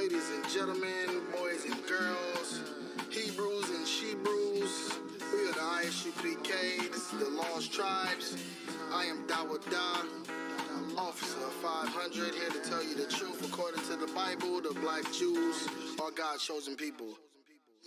ladies and gentlemen, boys and girls, Hebrews and Shebrews. We are the Isupk. This is the Lost Tribes. I am Dawada, Officer 500, here to tell you the truth according to the Bible. The black Jews are God's chosen people.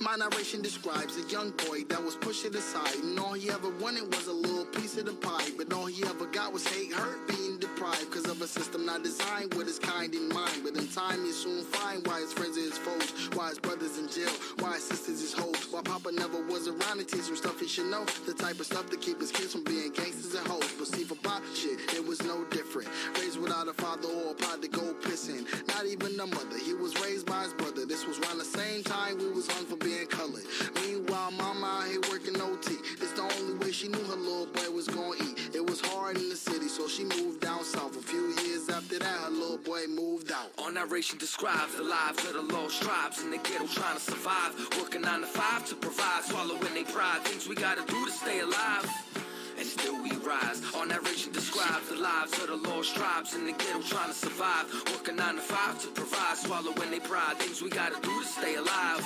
My narration describes a young boy that was pushed aside, and all he ever wanted was a little piece of the pie. But all he ever got was hate, hurt, being deprived, cause of a system not designed with his kind in mind. But in time you soon find why his friends are his foes, why his brothers in jail, why his sisters his hoes, why Papa never was around to teach him stuff he should know, the type of stuff to keep his kids from being gangsters and hoes. But see, for Pop, shit, it was no different. Raised without a father or a pot to go pissing, not even a mother. He was raised by his brother. This was around the same time we was hung for being colored. Meanwhile, mama out here working OT. It's the only way she knew her little boy was gonna eat. It was hard in the city, so she moved down south. A few years after that, her little boy moved out. Our narration describes the lives of the lost tribes in the ghetto trying to survive, working 9 to 5 to provide, swallowing their pride, things we gotta do to stay alive, and still we rise. Our narration describes the lives of the lost tribes in the ghetto trying to survive, working 9 to 5 to provide, swallowing their pride, things we gotta do to stay alive,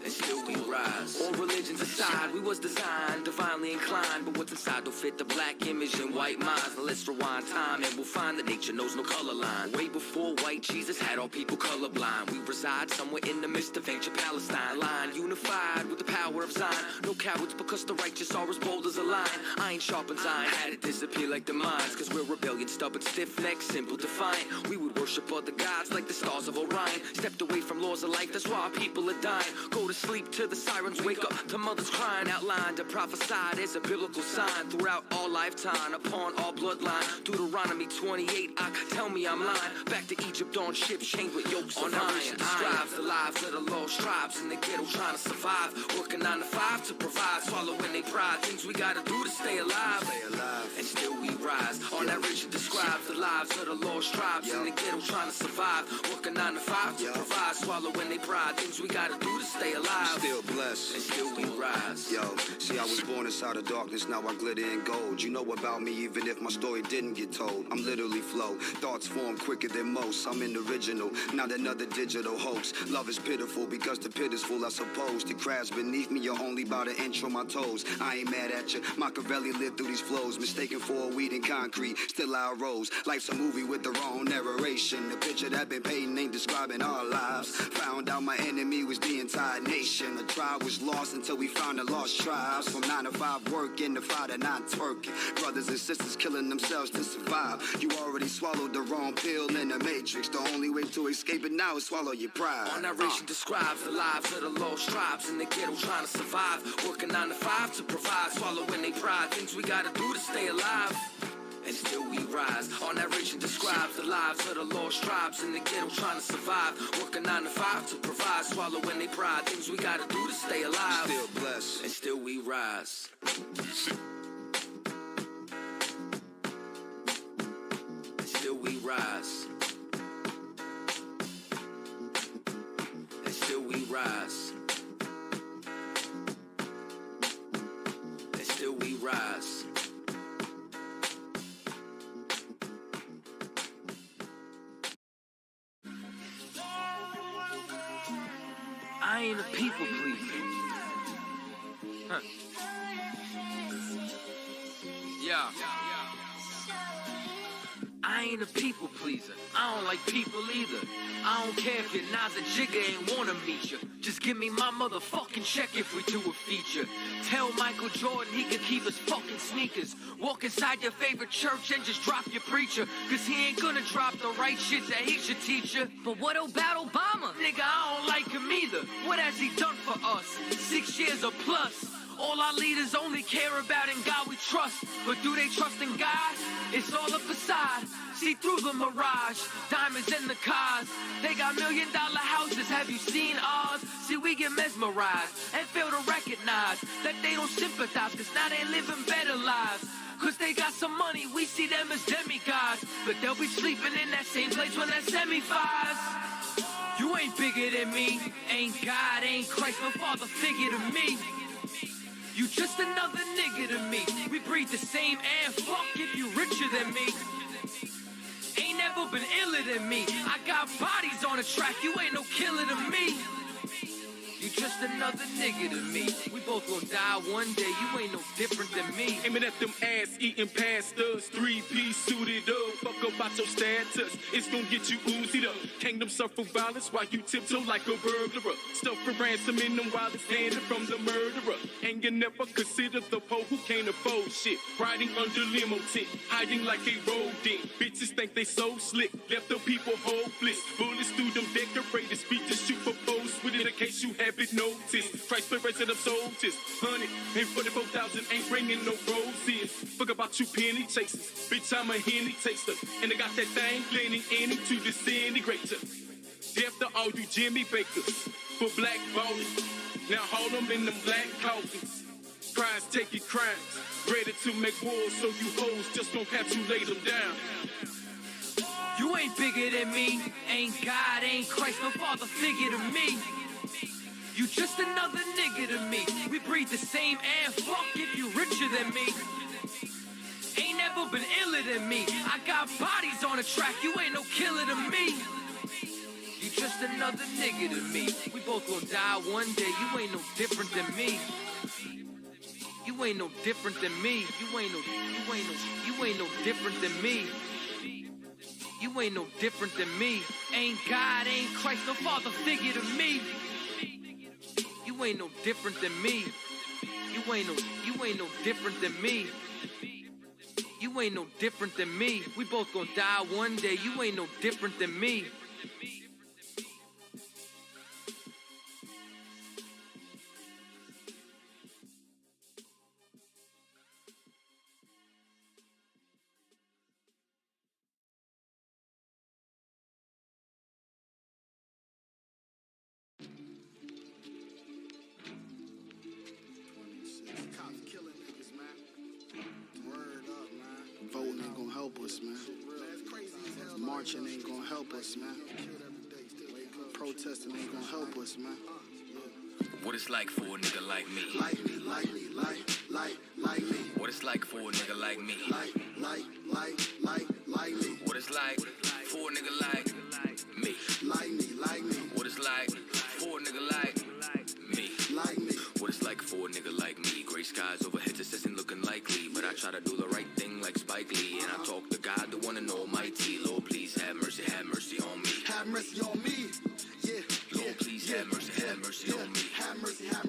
and still we rise. All religions aside, we was designed, divinely inclined, but what's inside don't fit the black image and white minds. Now let's rewind time and we'll find that nature knows no color line. Way before white Jesus had all people colorblind, we reside somewhere in the midst of ancient Palestine. Line unified with the power of Zion, no cowards because the righteous are as bold as a lion. Iron sharpens iron, had it disappear like the mines, cause we're rebellion, stubborn, stiff-necked, simple, defiant. We would worship other gods like the stars of Orion, stepped away from laws of life, that's why our people are dying. Go to sleep till the sirens wake up, to mothers crying, outlined and prophesied as a biblical sign throughout all lifetime, upon all bloodline. Deuteronomy 28, tell me I'm lying. Back to Egypt on ships chained with yokes of iron. Describes the lives of the lost tribes in the ghetto trying to survive, working 9 to 5 to provide, swallowing their pride, things we gotta do to stay alive, and still we rise. Our narration describes the lives of the lost tribes in the ghetto trying to survive, working 9 to 5 to provide, swallowing their pride, things we gotta do to stay alive, still blessed, and still we rise. Yo, see I was born inside of darkness, now I glitter in gold. You know about me even if my story didn't get told. I'm literally flow, thoughts form quicker than most. I'm an original, not another digital hoax. Love is pitiful because the pit is full, I suppose. The crabs beneath me are only about to inch on my toes. I ain't mad at you, Machiavelli lived through these flows. Mistaken for a weed and concrete, still I rose. Life's a movie with the wrong narration. The picture that been painted ain't describing our lives. Found out my enemy was the entire nation. The tribe was lost until we found the lost tribes. From 9 to 5 working to 5 to 9 twerking. Brothers and sisters killing themselves to survive. You already swallowed the wrong pill in the matrix. The only way to escape it now is swallow your pride. Our narration describes the lives of the lost tribes in the ghetto trying to survive, working 9 to 5 to provide, swallowing their pride, things we gotta do to stay alive, and still we rise. Our narration describes the lives of the lost tribes in the ghetto trying to survive, working 9 to 5 to provide, swallowing their pride, things we gotta do to stay alive, still blessed, and still we rise. And still we rise. And still we rise. And still we rise. I ain't a people pleaser. Huh. Yeah. I ain't a people pleaser. I don't like people either. I don't care if your Nas a jigger ain't wanna meet you. Just give me my motherfucking check if we do a feature. Tell Michael Jordan he can keep his fucking sneakers. Walk inside your favorite church and just drop your preacher, cause he ain't gonna drop the right shit that he should teach you. But what about Obama? Nigga, I don't like him either. What has he done for us? 6 years or plus. All our leaders only care about in God we trust. But do they trust in God? It's all a facade. See through the mirage, diamonds in the cars. They got $1 million houses, have you seen ours? See, we get mesmerized and fail to recognize that they don't sympathize, cause now they living better lives. Cause they got some money, we see them as demigods, but they'll be sleeping in that same place when that semi-fires. You ain't bigger than me, ain't God, ain't Christ, no father figure to me. You just another nigga to me. We breathe the same air, fuck if you richer than me. Ain't never been iller iller than me. I got bodies on the track, you ain't no killer to me. You just another nigga to me. We both gon' die one day, you ain't no different than me. Aiming at them ass-eating pastors, 3-piece suited up. Fuck about your status, it's gon' get you oozied up. Kingdom suffer violence while you tiptoe like a burglar. Stuff for ransom in them while it's standing from the murderer. And you never consider the po who can't afford shit. Riding under limo tent, hiding like a rodent. Bitches think they so slick, left the people hopeless. Bullets through them decorated speeches, you propose with it in case you have it noticed. Christ the rest of them soldiers, 144,000 ain't bringing no roses. Fuck about you penny chasers, bitch I'm a Henny taster. And I got that thing leaning into disintegrator. Death to all you Jimmy Bakers, for black ballers. Now hold them in them black coffins. Crimes taking crimes, ready to make wars, so you hoes just gon' have to lay them down. You ain't bigger than me, ain't God, ain't Christ, no father figure to me. You just another nigga to me. We breathe the same air, fuck if you richer than me. Ain't never been iller than me. I got bodies on the track, you ain't no killer to me. You just another nigga to me. We both gon' die one day, you ain't no different than me. You ain't no different than me. You ain't no different than me. You ain't no different than me. Ain't God, ain't Christ, no father figure to me. You ain't no different than me. You ain't no different than me. You ain't no different than me. We both gon' die one day. You ain't no different than me. Cops killing niggas, man. Word up, man. Voting ain't gonna help us, man. Marching ain't gonna help us, man. Protesting ain't gonna help us, man. What it's like for a nigga like me. Like me, like me, like me. What it's like for a nigga like me. Like me. What it's like for a nigga like me. Like me. What it's like for a nigga like me. Like me. What it's like for a nigga like me. Gray skies overhead just isn't looking likely, but I try to do the right thing like Spike Lee, and I talk to God, the one and almighty. Lord, please have mercy on me. Have mercy on me. Yeah. Lord, please have mercy on me. Have mercy on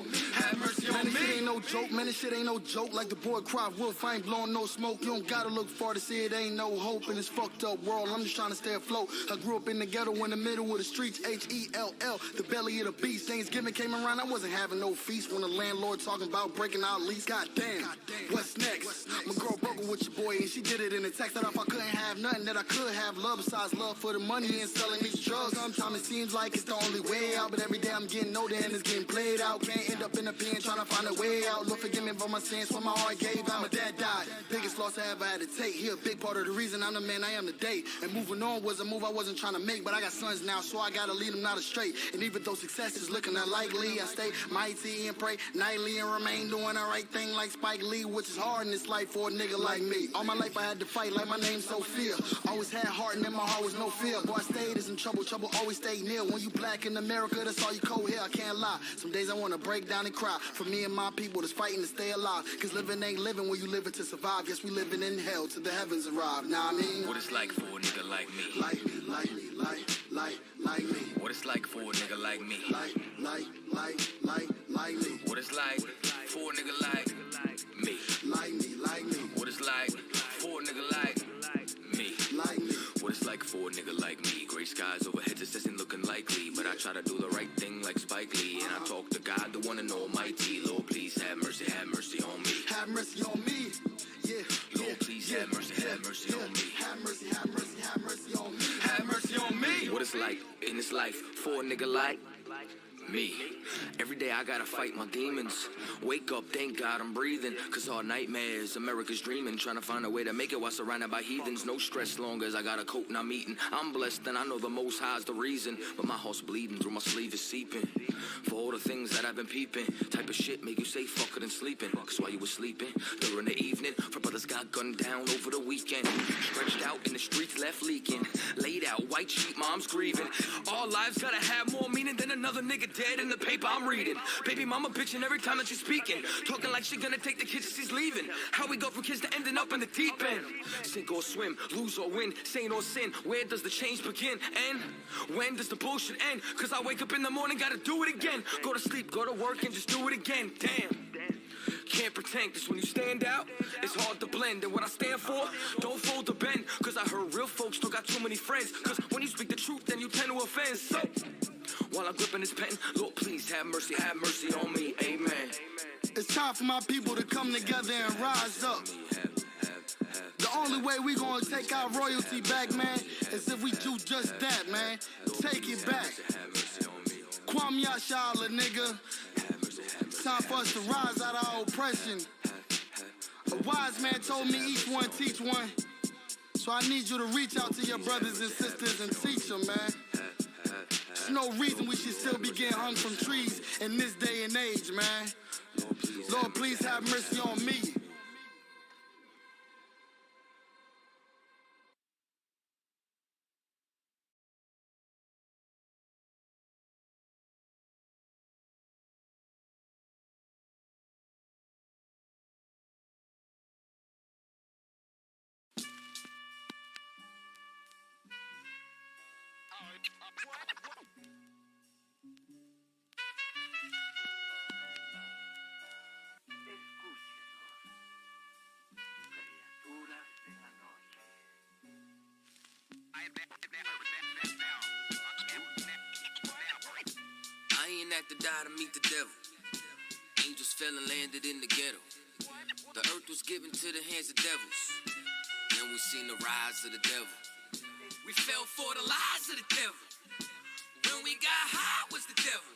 me. Have mercy on Man, this shit me. ain't no joke, man, this shit ain't no joke. Like the boy cried wolf, I ain't blowing no smoke. You don't gotta look far to see it ain't no hope in this fucked up world. I'm just trying to stay afloat. I grew up in the ghetto in the middle of the streets, H-E-L-L, the belly of the beast. Thanksgiving came around, I wasn't having no feast when the landlord talking about breaking out lease. Goddamn, what's next? My girl broke it with your boy and she did it in a text that if I couldn't have nothing, that I could have love besides love for the money and selling these drugs. Sometimes it seems like it's the only way out, but every day I'm getting older and it's getting played out. Can't end up in the pen trying to find a way out. Lord, forgive me for my sins when my heart gave out. My dad died, biggest loss I ever had to take. He a big part of the reason I'm the man I am today. And moving on was a move I wasn't trying to make, but I got sons now, so I gotta lead them not astray. And even though success is looking unlikely, I stay mighty and pray nightly and remain doing the right thing like Spike Lee, which is hard in this life for a nigga like me. All my life I had to fight like my name's Sophia. Always had heart and in my heart was no fear. Boy, I stayed is in trouble, trouble always stayed near. When you black in America, that's all you cold here, I can't lie. Some days I wanna break down and cry for me and my people that's fighting to stay alive. Cause living ain't living when you living to survive. Yes, we living in hell till the heavens arrive. Nah, I mean, What it's like for a nigga like me. like me. What it's like for a nigga like me. Like me. What it's like for a nigga like me. Like me. What it's like for a nigga like me. Like me. What it's like for a nigga like me. Gray skies overhead just isn't looking likely, but I try to do the right thing like Spike Lee, and I talk to God, the one and almighty. Lord, please have mercy on me. Have mercy on me. Yeah. Lord, please have mercy on me. Have mercy on me. Have mercy on me. What it's like in this life for a nigga like me. Every day I gotta fight my demons. Wake up, thank God I'm breathing. Cause all nightmares, America's dreaming. Trying to find a way to make it while surrounded by heathens. No stress long as I got a coat and I'm eating. I'm blessed and I know the Most High's the reason. But my heart's bleeding through my sleeve is seeping. For all the things that I've been peeping. Type of shit make you say fuck it and sleeping. Cause while you was sleeping during the evening, for brothers got gunned down over the weekend. Stretched out in the streets left leaking. Laid out, white sheet, mom's grieving. All lives gotta have more meaning than another nigga dead in the paper I'm reading. Baby mama bitching every time that she's speaking. Talking like she gonna take the kids as she's leaving. How we go from kids to ending up in the deep end? Sink or swim, lose or win, saint or sin. Where does the change begin? And when does the bullshit end? Cause I wake up in the morning, gotta do it again. Go to sleep, go to work, and just do it again. Damn. Can't pretend, cause when you stand out, it's hard to blend. And what I stand for, don't fold the bend. Cause I heard real folks don't got too many friends. Cause when you speak the truth, then you tend to offend. So, while I'm gripping this pen, Lord, please have mercy on me. Amen. It's time for my people to come together and rise up. The only way we gonna take our royalty back, man, is if we do just that, man. Take it back. Kwame Yashala, nigga. It's time for us to rise out of our oppression. A wise man told me each one teach one. So I need you to reach out to your brothers and sisters and teach them, man. There's no reason we should still be getting hung from trees in this day and age, man. Lord, please have mercy on me. I ain't at the die to meet the devil. Angels fell and landed in the ghetto. The earth was given to the hands of devils. Then we seen the rise of the devil. We fell for the lies of the devil. When we got high was the devil.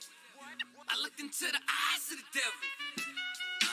I looked into the eyes of the devil.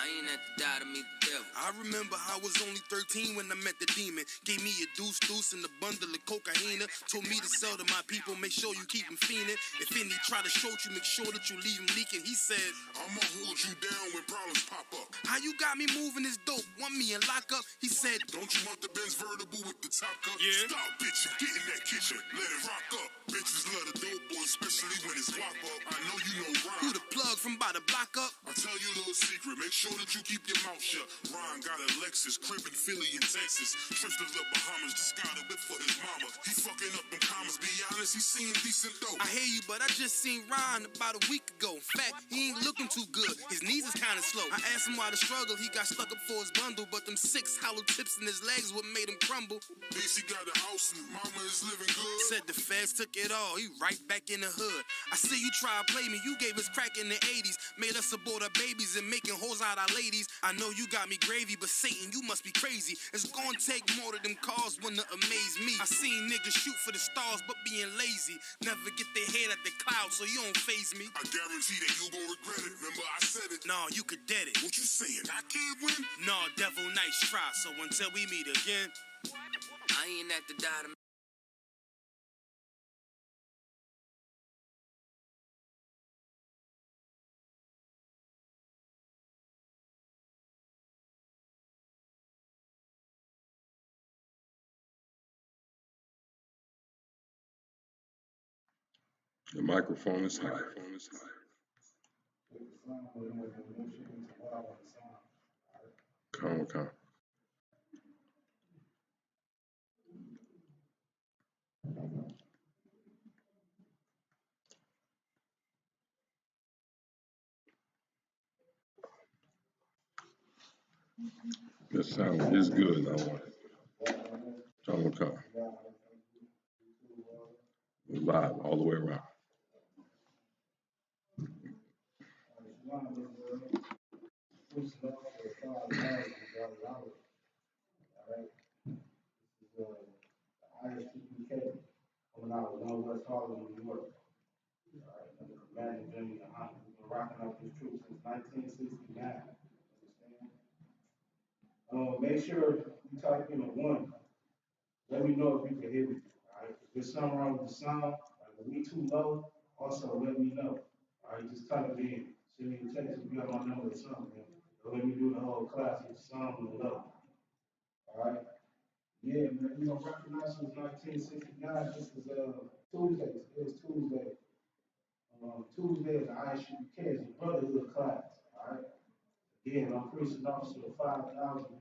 I ain't at the die to meet the devil. I remember I was only 13 when I met the demon. Gave me a deuce and a bundle of cocaine. Told me to sell to my people, make sure you keep them fiending. If any try to short you, make sure that you leave them leaking. He said, I'ma hold you down when problems pop up. how you got me moving this dope? Want me in lockup? He said, Don't you want the Benz vertible with the top cup? Yeah. Stop bitching, get in that kitchen, let it rock up. Bitches love the dope boy, especially when it's guap up. I know you know who Ron. the plug from by the block up? I'll tell you a little secret, make sure that you keep your mouth shut. Ron got a Lexus, crib in Philly and Texas. Trips to the Bahamas, just got a whip for his mama. He fucking up them commas, be honest, he seeing decent though. I hear you, but I just seen Ron about a week ago. In fact, he ain't looking too good. His knees is kinda slow. I asked him why the struggle. He got stuck up for his bundle, but them 6 hollow tips in his legs what made him crumble. He got a house and mama is living good. Said the feds took it all. He right back in the hood. I see you try to play me. You gave us crack in the 80s. Made us abort our babies and making hoes out our ladies. I know you got me gravy, but Satan, you must be crazy. It's gonna take more than them cars when to amaze me. I seen niggas shoot for the stars, but being lazy. Never get their head at the clouds, so you don't faze me. I guarantee that you gon' regret it. Remember I said it. Nah, you could dead it. What you saying? I can't win? Nah, devil, nice try. So until we meet again. I ain't at the die to The microphone is high. Calm. The sound is good now. Calm. Live all the way around. Isupk coming out of Northwest Harlem, New York. All right, under commanding Jimmy Hunt. We've been rocking out this troop since 1969. Understand? Make sure you type in a 1. Let me know if you can hear me. All right, if there's something wrong with the sound, like if we too low, also let me know. All right, just type it in. Send me a text if you got my number or something. Don't let me do the whole class with the sound on the low. All right. Yeah, man, you know, recognition was 1969. This is Tuesday. It's Tuesday. Tuesday is the ISUPK, is the Brotherhood class. All right. Again, I'm Police Officer 5000,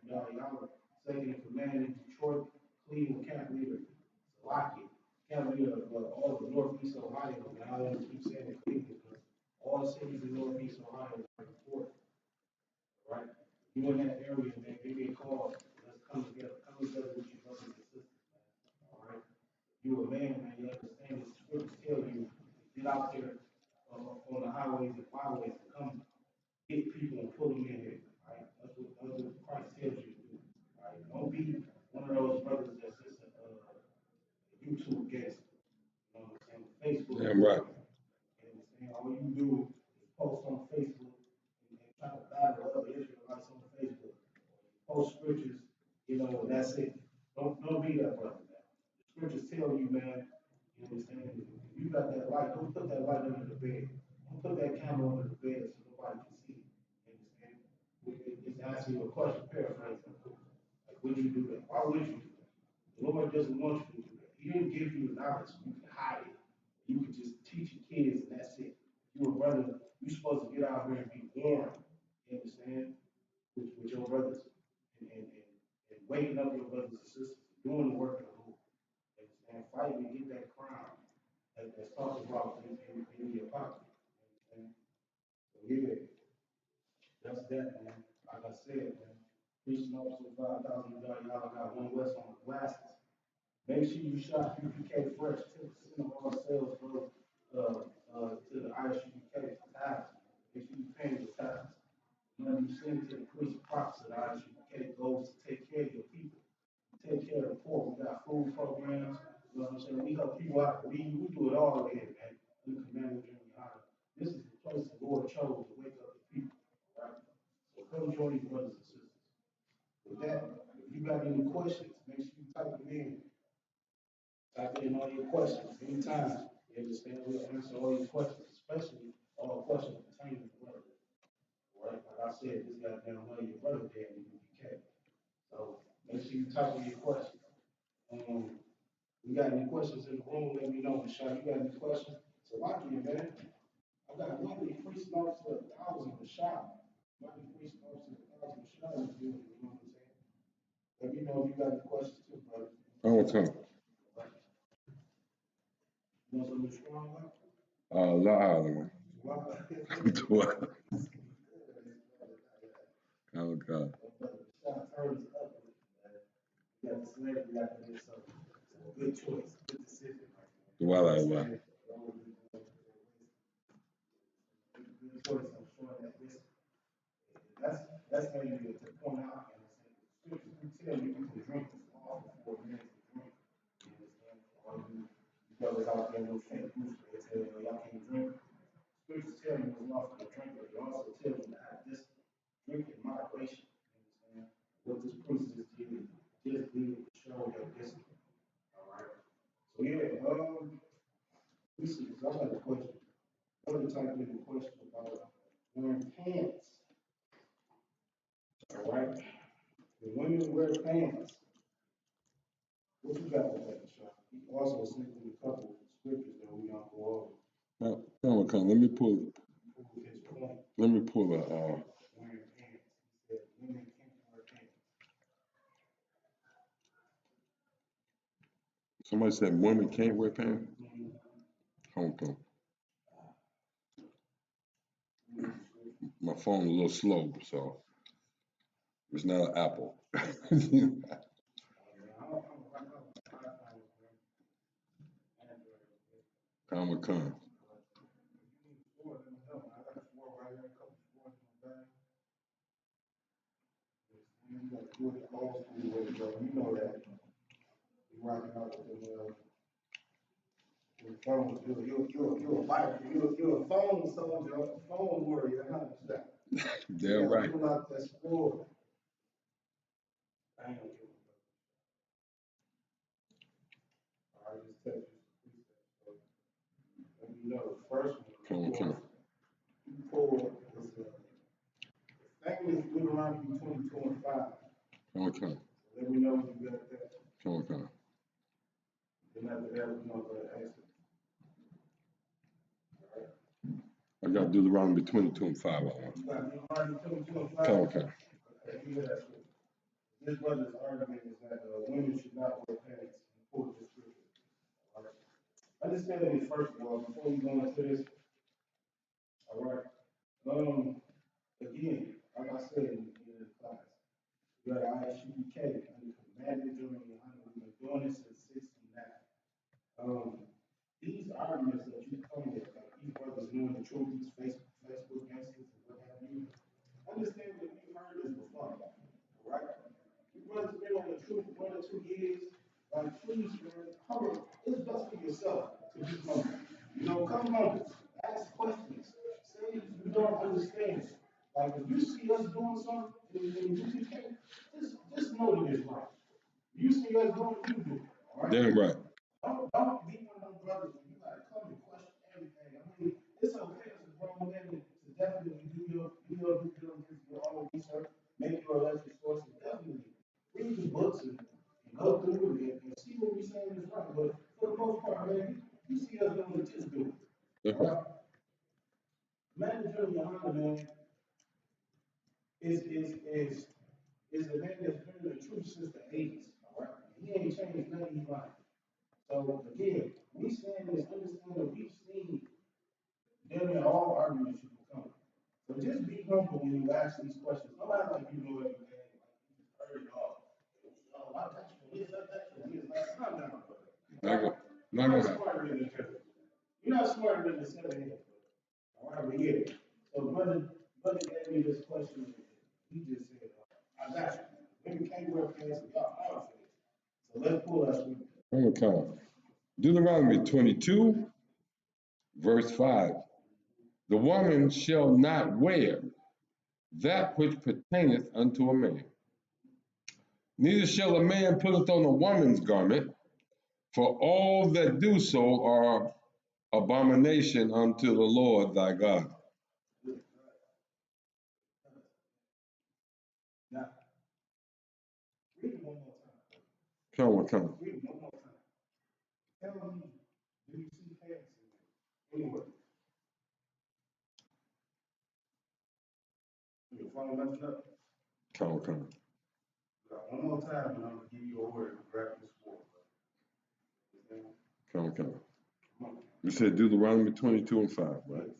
y'all second in command in Detroit, Cleveland, camp leader, Slovakia, camp leader of all of Northeast Ohio. And I always keep saying it Cleveland because all cities in Northeast Ohio are important, right? You in that area, man, give me a call. Let's come together. Come together with your brothers and sisters, man. All right? You a man, man, you understand the scriptures tell you, get out there on the highways and byways and come get people and pull them in here. Right? That's what Christ tells you to do. Right? Don't be one of those brothers that's just a YouTube guest. You know what I'm saying? Facebook. Damn right. You understand? All you do is post on Facebook and try to battle other Israelites on Facebook. Post scriptures, you know, and that's it. Don't be that brother, man. The scriptures tell you, man, you understand? If you got that light, don't put that light under the bed. Don't put that camera under the bed so nobody can see it. You understand? It's asking you a question, paraphrasing. Like, would you do that? Why would you do that? The Lord doesn't want you to do that. He didn't give you the knowledge so you can hide it. You can just teach your kids and that's it. You're a brother, you're supposed to get out here and be warned. You understand? With your brothers and waking up your brothers and sisters, doing the work of the Lord. You understand? Fighting to get that crown that's talked about in your pocket. You understand? So yeah, that's that, man. Like I said, man. Preaching officer 5000, y'all got one West on the glasses. Make sure you shop UPK fresh. 10% of all sales go to the ISUPK tax. Make sure you pay your tax. Money you send to the police profits of the ISUPK goes to take care of your people. Take care of the poor. We got food programs. You know what I'm saying? We help people out. We do it all here, man. We command during your honor. This is the place the Lord chose to wake up the people. Right? So come join your brothers and sisters. With that, if you got any questions, make sure you type them in. Type in all your questions anytime. You understand? We'll answer all your questions, especially all questions pertaining to brother. Right? Like I said, this goddamn know your brother there in the UPK. So make sure you type in your questions. We got any questions in the room? Let me know. Michelle, you got any questions? So like you, man. I got one increased officer 1,000 for shot. One increased officer 1,000 for shot is good. You know what I'm saying? Let me know if you got any questions too, brother. Okay. You want something strong one? La one. Oh God. Good choice, good decision. Voilà. Good choice. I'm sure that this that's maybe to point out. And scriptures tell you you can drink this law before men can drink. You understand? All you brothers out there with fake boots, they tell you y'all can't drink. Scriptures tell you it's lawful to drink, but it also tells you to have this drink in moderation. You understand? What this priest just did to show your discipline. All right. So yeah, we see. So I got a question. Another type of question about wearing pants. All right. The women wear pants. What you got with that, Sean? He also sent me a couple of scriptures that we don't go over. Now, let me pull. His point. Let me pull a. Wearing pants. He said women can't wear pants. Somebody said women can't wear pants. Hold on. My phone a little slow, so it's not an Apple. Comic-Con. You know that. You're rocking out with the phone. You're a biker. You're a phone soldier, a phone warrior. Damn right. You're out that sport. I ain't gonna give a fuck. All right, just text you. Let me know. First one. Comic-Con. You pull this. Thing is Deuteronomy 22 and 5. Comic-Con. Let me know when you got that. Come on, come on. Then after that, we're gonna go to Exodus. All right? I got Deuteronomy 22 and 5. I want. You got Deuteronomy 22 and 5? Come on, come on. Okay, you hear that scripture. This brother's argument is that women should not wear pants in accordance with scripture. All right? Understand this first of all, before we go into this. All right? Again, like I said in the class, we got Isupk under commanded during the honor. We've been doing this since 69. These arguments that you come with, like these brothers knowing the truth, these Facebook gangsters and what have you, understand that you've heard this before, all right? You brothers been on the truth 1 or 2 years, like please, man, humble. It's best for yourself to be humble. You know, come humble, ask questions, say you don't understand. Like if you see us doing something and you can't, just know that it's right. You see us doing it, you do it, all right? Damn right. Don't be one of those brothers where you gotta come and question everything. I mean, it's okay as a grown man to definitely do your due diligence, your own research, make your election sources, definitely read the books and go through it and see what we're saying is right. But for the most part, man, you see us doing it, just do it. That's right. Mandatory honor, man, is a man that's been in the truth since the 80s, all right? He ain't changed nothing in life. So again, we saying this, understand that we've seen damn near all arguments you can come. So just be humble when you ask these questions. Don't act like you know everything, like you just heard it all. Oh, I got you this, I got you this. Like, calm down, brother. You're not smarter than the church. You're not smarter than the 7 heads, brother. All right, but yeah. So brother gave me this question. He just said, I got you. Maybe can't wear pants and y'all know it. So let's pull that scripture. Come on, come on. Deuteronomy 22, verse 5. The woman shall not wear that which pertaineth unto a man. Neither shall a man put on a woman's garment, for all that do so are abomination unto the Lord thy God. Now, read it one more time. Come on, come on. Read it one more time. Tell me, do you see pants anywhere? Your phone messed up? Come on, come on. One more time, and I'm gonna give you a word to grab this for. Come on, come on. You said Deuteronomy 22 and 5, right?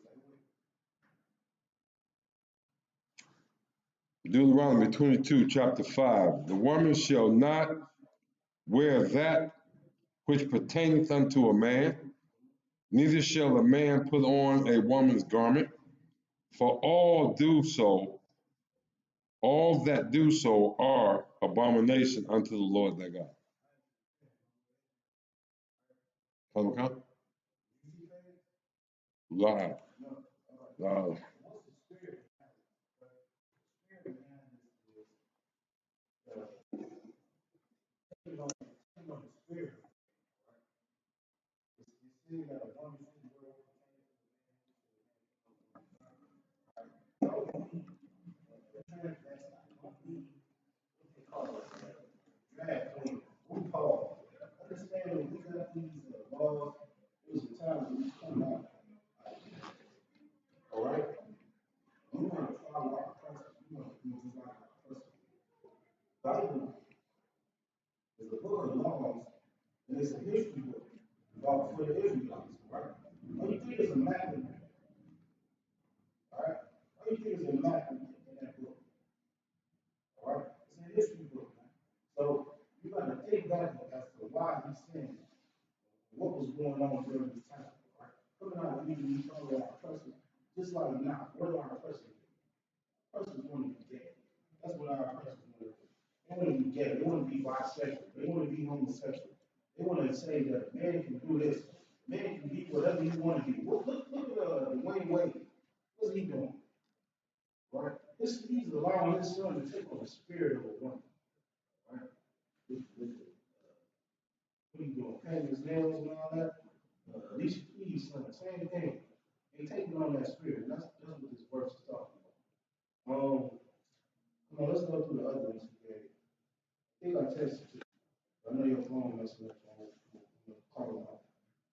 Deuteronomy 22, chapter 5. The woman shall not wear that which pertaineth unto a man, neither shall a man put on a woman's garment, for all that do so are abomination unto the Lord thy God. Come on. Loud. Loud. Understand when we got these laws, it was a time when we come out. All right? We want to follow our customs. We want to do just like our customs. Bible is a book of laws, and it's a history book about for the Israelites, right? All you think is a map in there. All right? All you think is a map in that book. All right? It's a history book, man. So you got to think back as to why he's saying what was going on during this time. Right? Coming out of Egypt, we follow our customs. Just like now, what are our customs? Persons want to be gay. That's what our persons want to do. They want to be gay. They want to be bisexual. They want to be homosexual. They want to say that a man can do this. Man can be whatever he want to be. Look at Wayne Wade. What's he doing? Right? He's allowing his son to take on the spirit of a woman. Right? What are you doing? Painting his nails and all that? Alicia Keys' son, same thing. They taking on that spirit. That's what this verse is talking about. Come on, let's go through the other ones today. I think I tested it. I know your phone messing up, so I'm gonna call them out.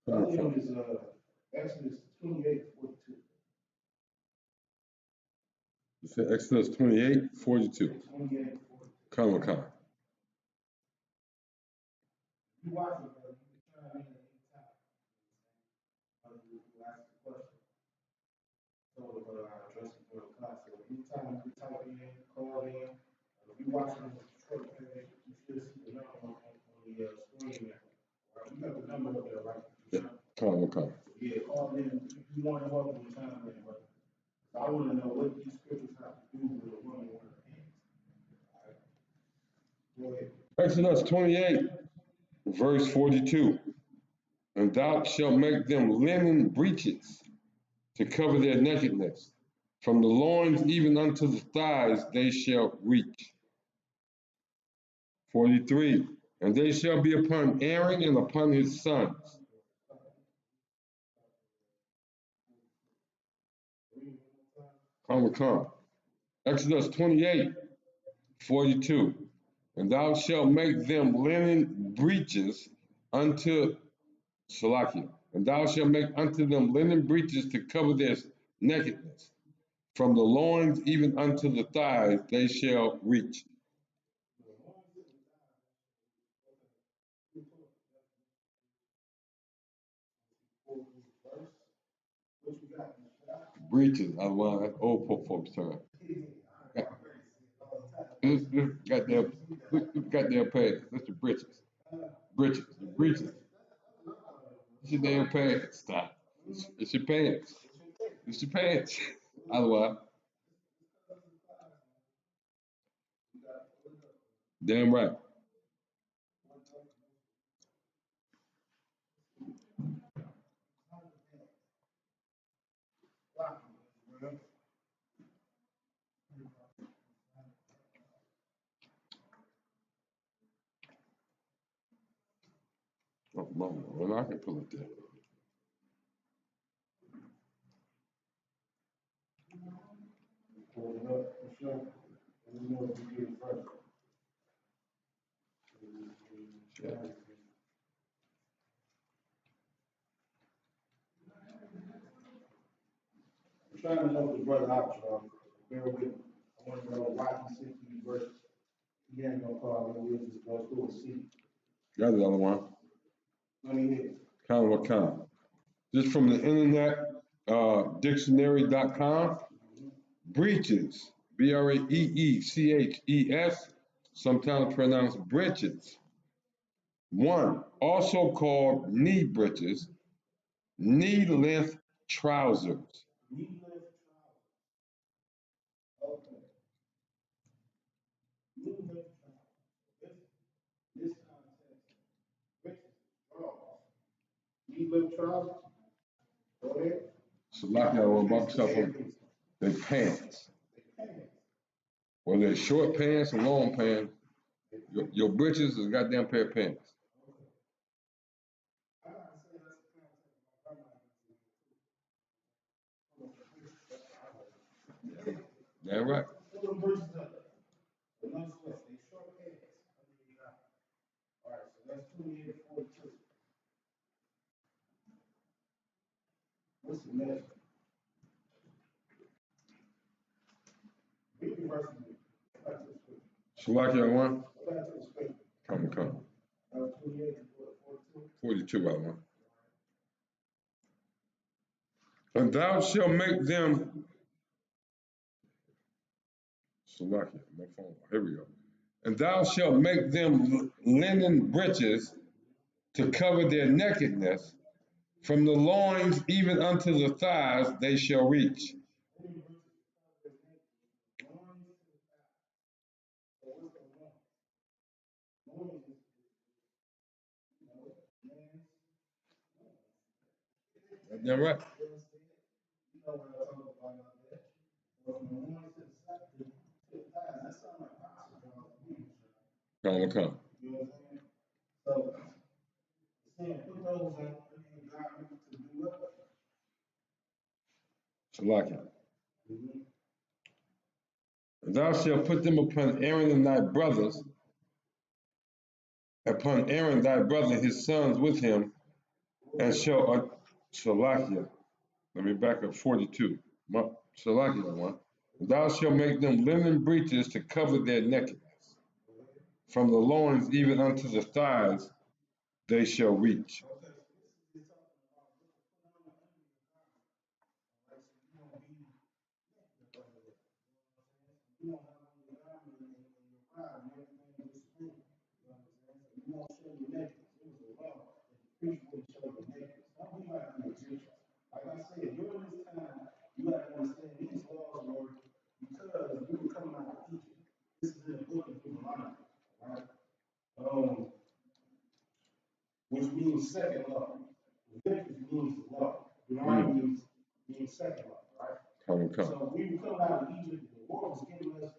The Come other on, one is, Exodus 28:42. You said Exodus 28:42. 28:42. Come on, come. You watch it, bro. You can chime in at any time. You ask the question. So, I address it for the class. So, anytime you type in, call in, if you watch it on the short page, you should see the number on the screen there. Right? You got the number up there, right? Yeah. Come on, come. Yeah, call in. You want to welcome the chime in, brother. So I want to know what these scriptures have to do with a woman with her hands. All right. Go ahead. Exodus 28:42. And thou shalt make them linen breeches to cover their nakedness. From the loins even unto the thighs they shall reach. 43. And they shall be upon Aaron and upon his sons. Come. Exodus 28:42. And thou shalt make them linen breeches unto Salakia. And thou shalt make unto them linen breeches to cover their nakedness. From the loins even unto the thighs they shall reach. What you got? Breeches, otherwise that's old folks term. This goddamn pants. That's the breeches. Breeches. The breeches. It's your damn pants. Stop. It's your pants. It's your pants. Otherwise. Damn right. Oh, mama, well, I can pull it there. Pull it up, for sure. Let me know if you get it first. I'm trying to help the brother out, y'all. Bear with me. I want to know why he sent these verses. He ain't gonna call me. We'll just go through and see. Got the other one. Let me hear it. Kind. Just from the internet, dictionary.com. Breeches, breeches, sometimes pronounced breeches. One, also called knee breeches, knee-length trousers. Knee length trousers. Okay. Knee length trousers. This context. Breeches. Drawers. Knee length trousers. Go ahead. So like that one about yourself, they pants. Whether they're short pants or long pants, your breeches is a goddamn pair of pants. Damn right. Pull them breeches up. No sweat. They short pants. All right, so that's 28:42. What's the next? Read the verse with me. Go back to the scripture. Shalakia one, Go back to the scripture. come. 28:42. 42 I want. And thou shalt make them, Shalakia, my phone, here we go. And thou shalt make them linen breeches to cover their nakedness. From the loins even unto the thighs they shall reach. That right? Come. You know what I'm saying? So, it's saying put those on, and God to do what? Shalakia. And thou shalt put them upon Aaron and thy brothers, upon Aaron thy brother, his sons with him, and shall Salakia. Let me back up 42. Salakia one. Thou shalt make them linen breeches to cover their nakedness. From the loins even unto the thighs they shall reach. Like I said, during this time, you have to understand these laws were because we were coming out of Egypt. This is in the book of Deuteronomy, right? Which means second law. Leviticus means the law. Deuteronomy means second law, right? So we were coming out of Egypt, the Lord was giving us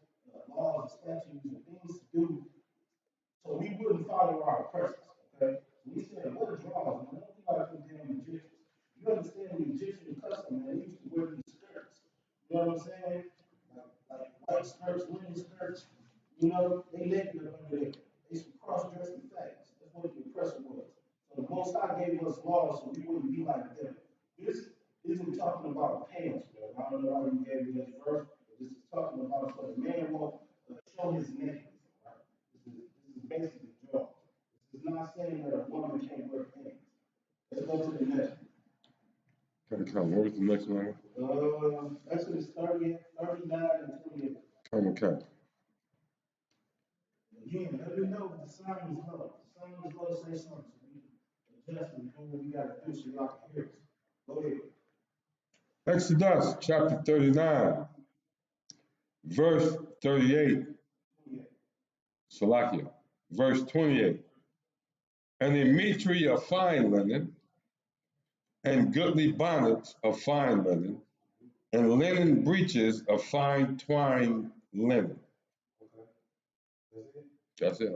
laws and statutes and things to do so we wouldn't follow our oppressors, okay? So we said, what is wrong? Man, don't be like them damn Egyptians. You understand the Egyptian custom, man, they used to wear these skirts. You know what I'm saying? Like white skirts, linen skirts, you know, they naked up under there. They some cross-dressing things. That's what the oppressor was. So the Most High gave us laws so we wouldn't be like them. This isn't talking about pants, bro. I don't know why you gave me this verse, but this is talking about so the man won't show his nakedness, right? This is basically draw. This is not saying that a woman can't wear pants. Let's go to the next one. What was the next one? Exodus 30, 39, and 28. Okay. Again, let me know if the sign is low. The sign is low, say something. So we adjust and do what we got to do so y'all can hear us. Go ahead. Exodus chapter 39, verse 38. Salakia. Verse 28. And a mitre of fine linen, and goodly bonnets of fine linen, and linen breeches of fine twined linen. That's it.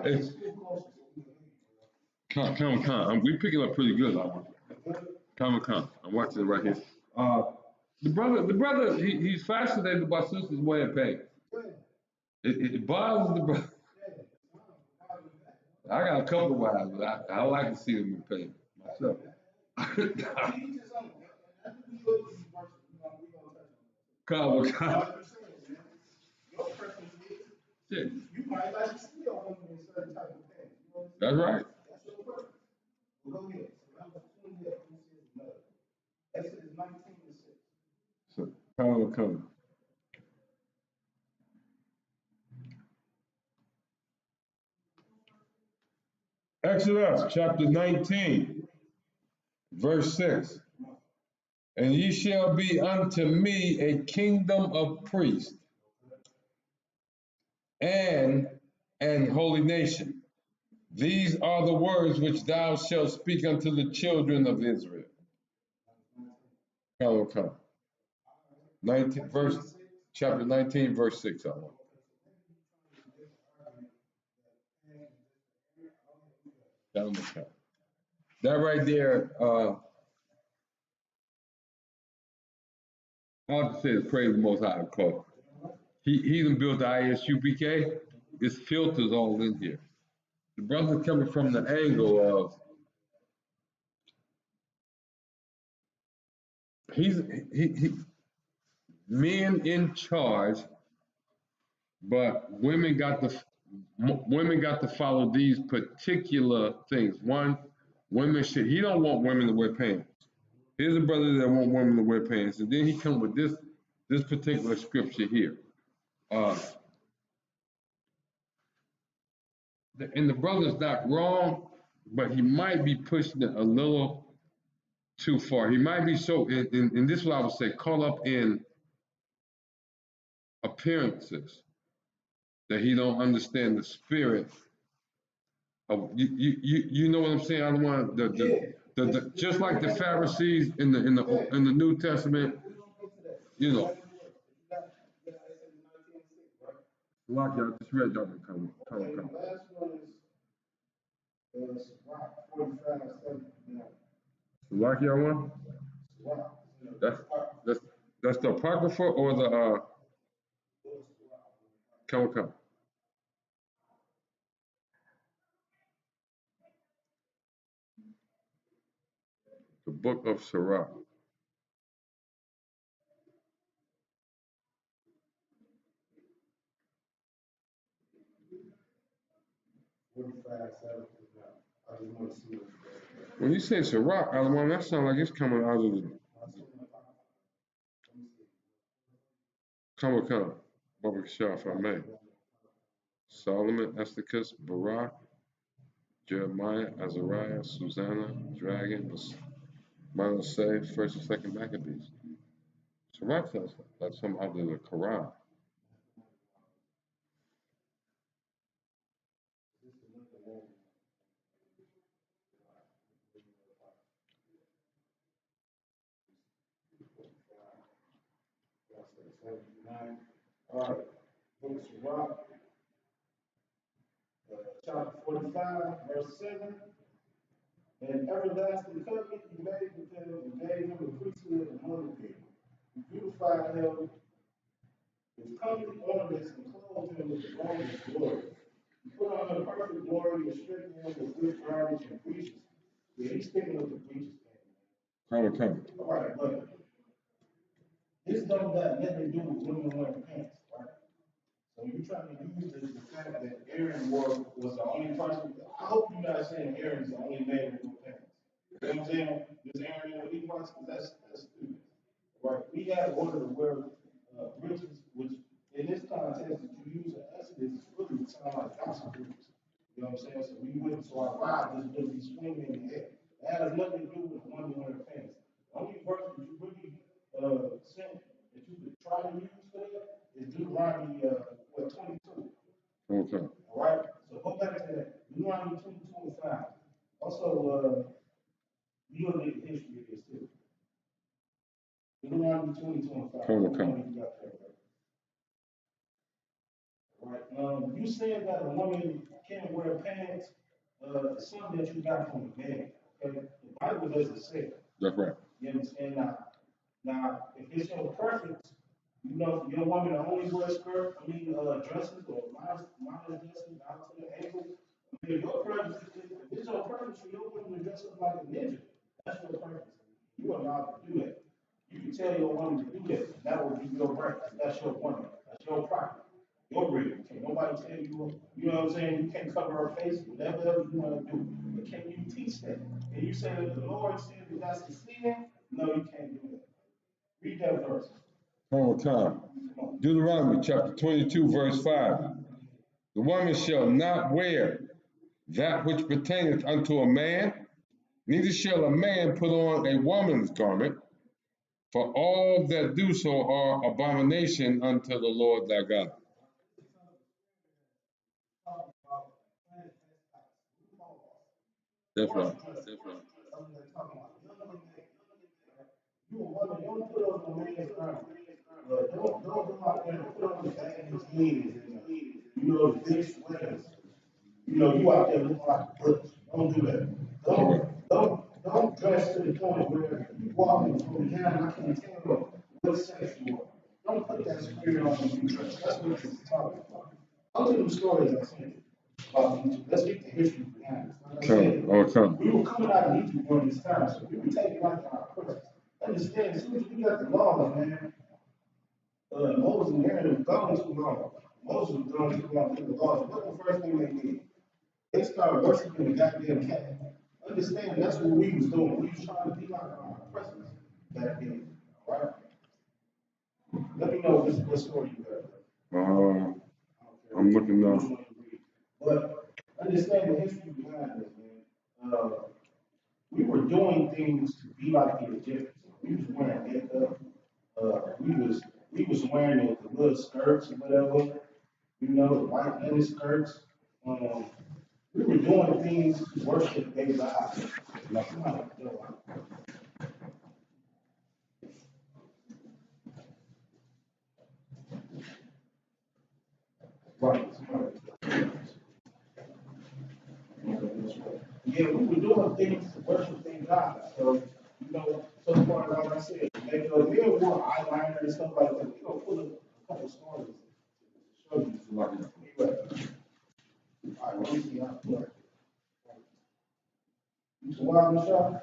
Hey, come. We picking up pretty good. Come. I'm watching it right here. The brother, he's fascinated by sisters wearing pants. It bothers the brother. I got a couple of wives, but I like to see them in pants myself. Come. Yeah. You might like to see a woman in certain type of pants. You know what I'm saying? That's right. That's your preference. Well, go ahead. So that was 28. Exodus 19 and 6. So, come. Exodus chapter 19, verse 6. And ye shall be unto me a kingdom of priests and an holy nation. These are the words which thou shalt speak unto the children of Israel. Come. 19 verse, chapter 19, verse 6. That right there, all I have to say is praise the Most High, because he done built the Isupk. It's filters all in here. The brother's coming from the angle of he men in charge, but women got to follow these particular things. One, he don't want women to wear pants. Here's a brother that want women to wear pants, and then he come with this particular scripture here. And the brother's not wrong, but he might be pushing it a little too far. He might be so, and this is what I would say, caught up in appearances that he don't understand the spirit of, you know what I'm saying? I don't want the just like the Pharisees in the New Testament, you know. Like I just read that one. Come. Last one is 45, 7. Like y'all one? Wow. That's That's the Apocrypha or the Come. The Book of Sirach. When you say Sirach, Alwan, that sounds like it's coming out of the Come. Baba Shah, if I may. Solomon, Esticus, Barak, Jeremiah, Azariah, Susanna, Dragon, Manasseh, First and Second Maccabees. Sirach says that's some out of the Quran. All right, Book of Sirach, chapter 45, verse 7. And everlasting covenant he made with them and gave him the priesthood among the people. He beautified him with comely ornaments and clothed him with the garment of glory. He put on him perfect glory and stripped him with good garments and breeches. Yeah, he's sticking with the breeches thing. Come. All right, but this don't got nothing to do with women wearing pants, right? So you're trying to use the fact that Aaron was the only person. I hope you're not saying Aaron's the only man with no pants. You know what I'm saying? This Aaron and Levites, that's stupid. Right? We have order to wear breeches, which in this context that you use in Exodus really would sound like gospel breeches. You know what I'm saying? So we wouldn't, so our rod just wouldn't be swinging in the air. That has nothing to do with women wearing pants. The only verse that you really sent that you could try to use for that is Deuteronomy 22. Okay. All right? So go back to that. Deuteronomy 22 and 5. Also, you know the history of this too. Deuteronomy 22 and 5. Come. Right. You said that a woman can't wear pants. It's something that you got from the man. Okay? The Bible doesn't say it. That's right. You understand? Now, if it's your preference, you know, your woman to only wear dresses or modest dresses down to the ankle. I mean, your preference, if it's your preference for your woman to dress up like a ninja, that's your preference. You are allowed to do that. You can tell your woman to do that. That will be your right. That's your woman. That's your property. Your bread. Can't nobody tell you, you know what I'm saying? You can't cover her face, whatever else you want to do. But can you teach that? Can you say that the Lord said that that's a sin? No, you can't do that. Read that verse. Come. Deuteronomy chapter 22, verse 5. The woman shall not wear that which pertaineth unto a man, neither shall a man put on a woman's garment, for all that do so are abomination unto the Lord thy God. That's right. You a woman, don't put on no man's garment. Don't go out there and put on the back of his jeans and you know the big sweaters. You know, you out there looking like a butch. Don't do that. Don't dress to the point where you walking from behind. I can't tell what sex you are. Don't put that spirit on when you dress. That's what it's talking about. I'll tell you stories I seen about Egypt. Let's get the history behind it. Like I said, we were coming out of Egypt during this time, so we were taking like our presence. Understand, as soon as we got the laws, man, Moses and Aaron was gone too long. Moses was gone too long to the laws. What's the first thing they did? They started worshiping the goddamn cat. Understand, that's what we was doing. We was trying to be like our presence back then. All right? Let me know what story you got. I'm looking now. But understand the history behind this, man. We were doing things to be like the Egyptians. We was wearing makeup. We was wearing the little skirts or whatever. You know, the white linen skirts. We were doing things to worship their gods. Like, right. Yeah, we were doing things to worship their gods. So, you know, so far, like I said, they were more eyeliner and stuff like that. We gonna put a couple stories to show you. Anyway, all right, let me see how it works. You some wild Michelle?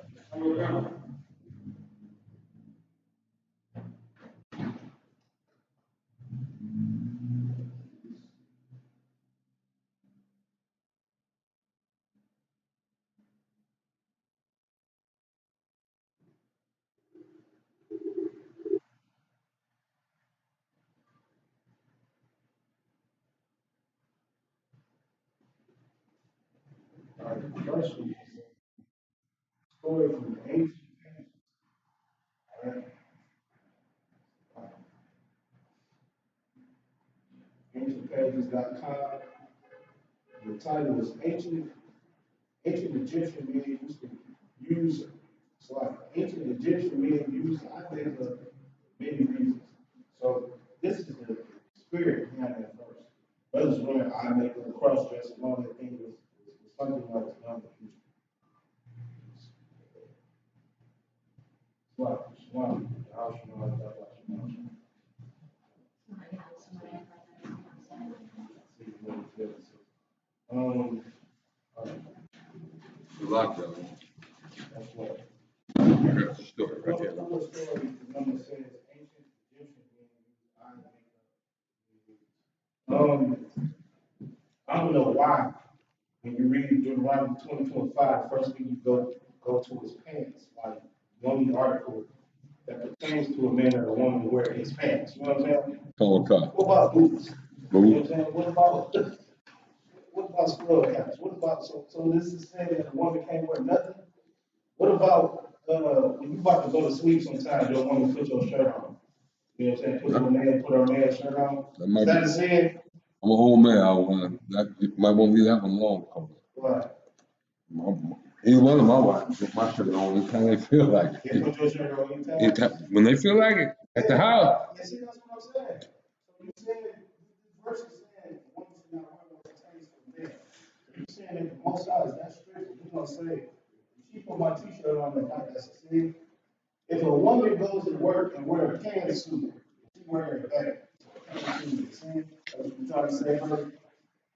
All right, the first one is a story from the ancient times. All right. Ancientpages.com. The title is Ancient Egyptian Men used to use, so like ancient Egyptian men used eyeliner for many reasons. So this is the spirit behind that verse. Brothers wearing eye makeup, cross dressing, all that thing was something that was done for people. Shalom, shalom. Um, Lockdown. that's what. I got the story right there. Another story, the number says ancient Egyptian men used eye makeup. I don't know why. When you read Deuteronomy 20:25, first thing you go to is pants. Like the only article that pertains to a man or a woman to wear his pants. You know what I'm saying? What about boots? You know what I'm saying? What about scrub caps? What about so this is saying that a woman can't wear nothing? What about when you about to go to sleep sometimes your woman put your shirt on? You know what I'm saying? Put her man shirt on. Is that a sin? I'm an old man. That might won't be that one long. What? Any one of my wives put my shirt on anytime they feel like it. They put your shirt on anytime? When they feel like it, at the house. Yeah, see, that's what I'm saying. So you're saying this verse is saying the woman should not wear what pertains to men. You're saying that the Most High is that strict. You're gonna say, if she put my T-shirt on the night, that's a sin. If a woman goes to work and wear a pantsuit, she wearing a pantsuit, is a sin. That's what you're trying to say, brother.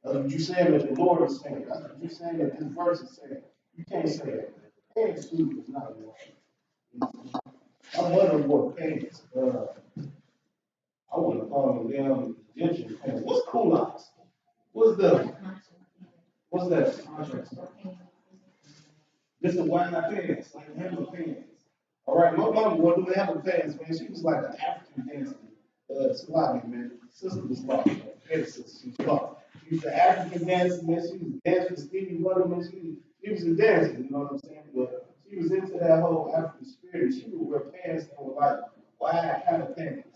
That's what you're saying that the Lord is saying. That's what you're saying that this verse is saying. You can't say that. Pantsuit is not wrong. My mother wore pants. I want to call them damn Egyptian pants. What's culottes? What's that contrast? This is wide pants, like hammer pants. All right, my mom wore them hammer pants, man. She was like an African dancer. Slavic, man. Sister was Slavic, man. Hey, sister, she was Slavic. She was an African dancer, man. She was dancing with Stevie Wonder, man. She was a dancer, you know what I'm saying? But she was into that whole African spirit. She would wear pants that were like wide hammer pants.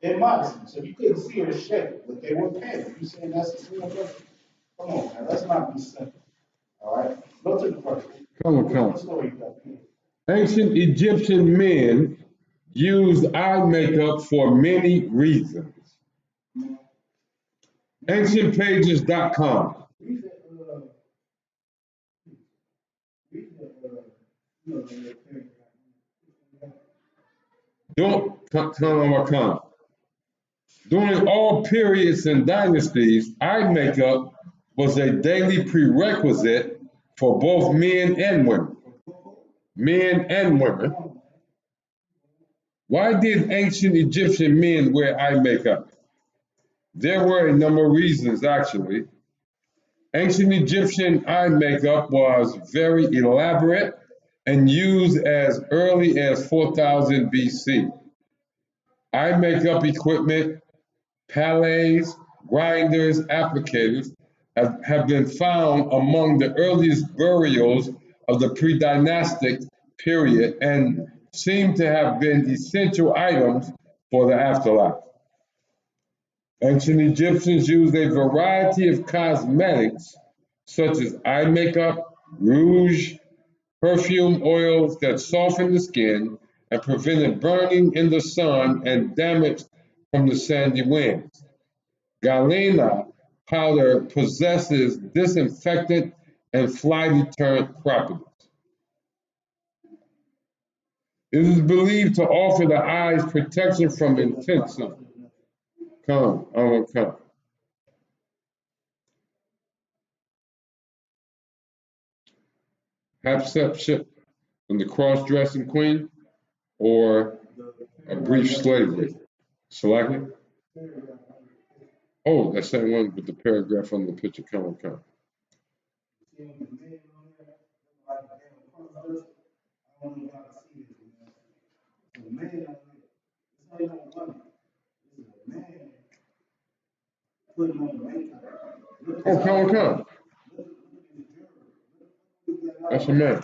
In modesty, so you couldn't see her shape, but they were pants. You saying that's a sin? Come on, man. Let's not be simple. All right. Go to the first. Come on. Ancient Egyptian men used eye makeup for many reasons. Ancientpages.com. Read the During all periods and dynasties, eye makeup was a daily prerequisite for both men and women. Men and women. Why did ancient Egyptian men wear eye makeup? There were a number of reasons, actually. Ancient Egyptian eye makeup was very elaborate and used as early as 4000 BC. Eye makeup equipment, palays, grinders, applicators have been found among the earliest burials of the pre-dynastic period and seem to have been essential items for the afterlife. Ancient Egyptians used a variety of cosmetics such as eye makeup, rouge, perfume oils that softened the skin and prevented burning in the sun and damage from the sandy winds. Galena powder possesses disinfectant and fly deterrent properties. It is believed to offer the eyes protection from intensive. Come. Hapcepship from the cross-dressing queen or a brief slavery. Selected? Oh, that's that one with the paragraph on the picture. Come. Oh, come. That's a man.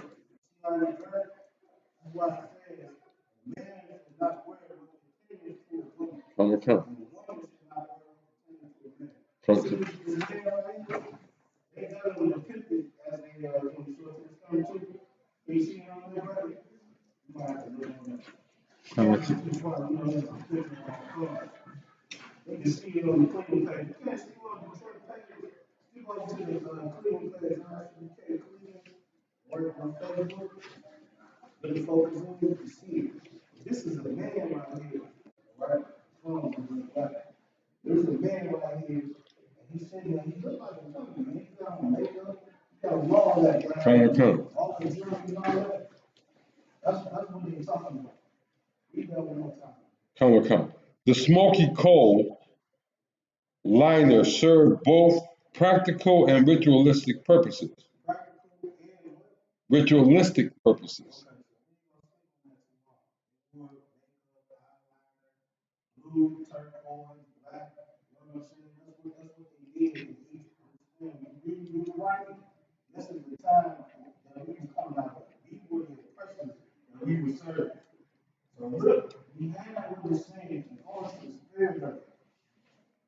Come. You can see it on the Cleveland page. You can't see it on the Detroit page. You go to the Cleveland page, Cleveland, work on Facebook, really focus on it, you can see it. This is a man right here, right? There's a man right here, and he's sitting there, he looks like a woman, man. He's got on makeup, he got all that, right? Come. All the jewelry and all that. That's what they're talking about. Read that one more time. Come. The smoky coal liner served both practical and ritualistic purposes. Ritualistic purposes. Blue, turquoise, black, you know what I'm saying? That's what they did in Egypt. When you read the writing, this is the time that we was coming out of. These were the oppressors that we were serving. So look, we have what we're saying in order to the spirit of it.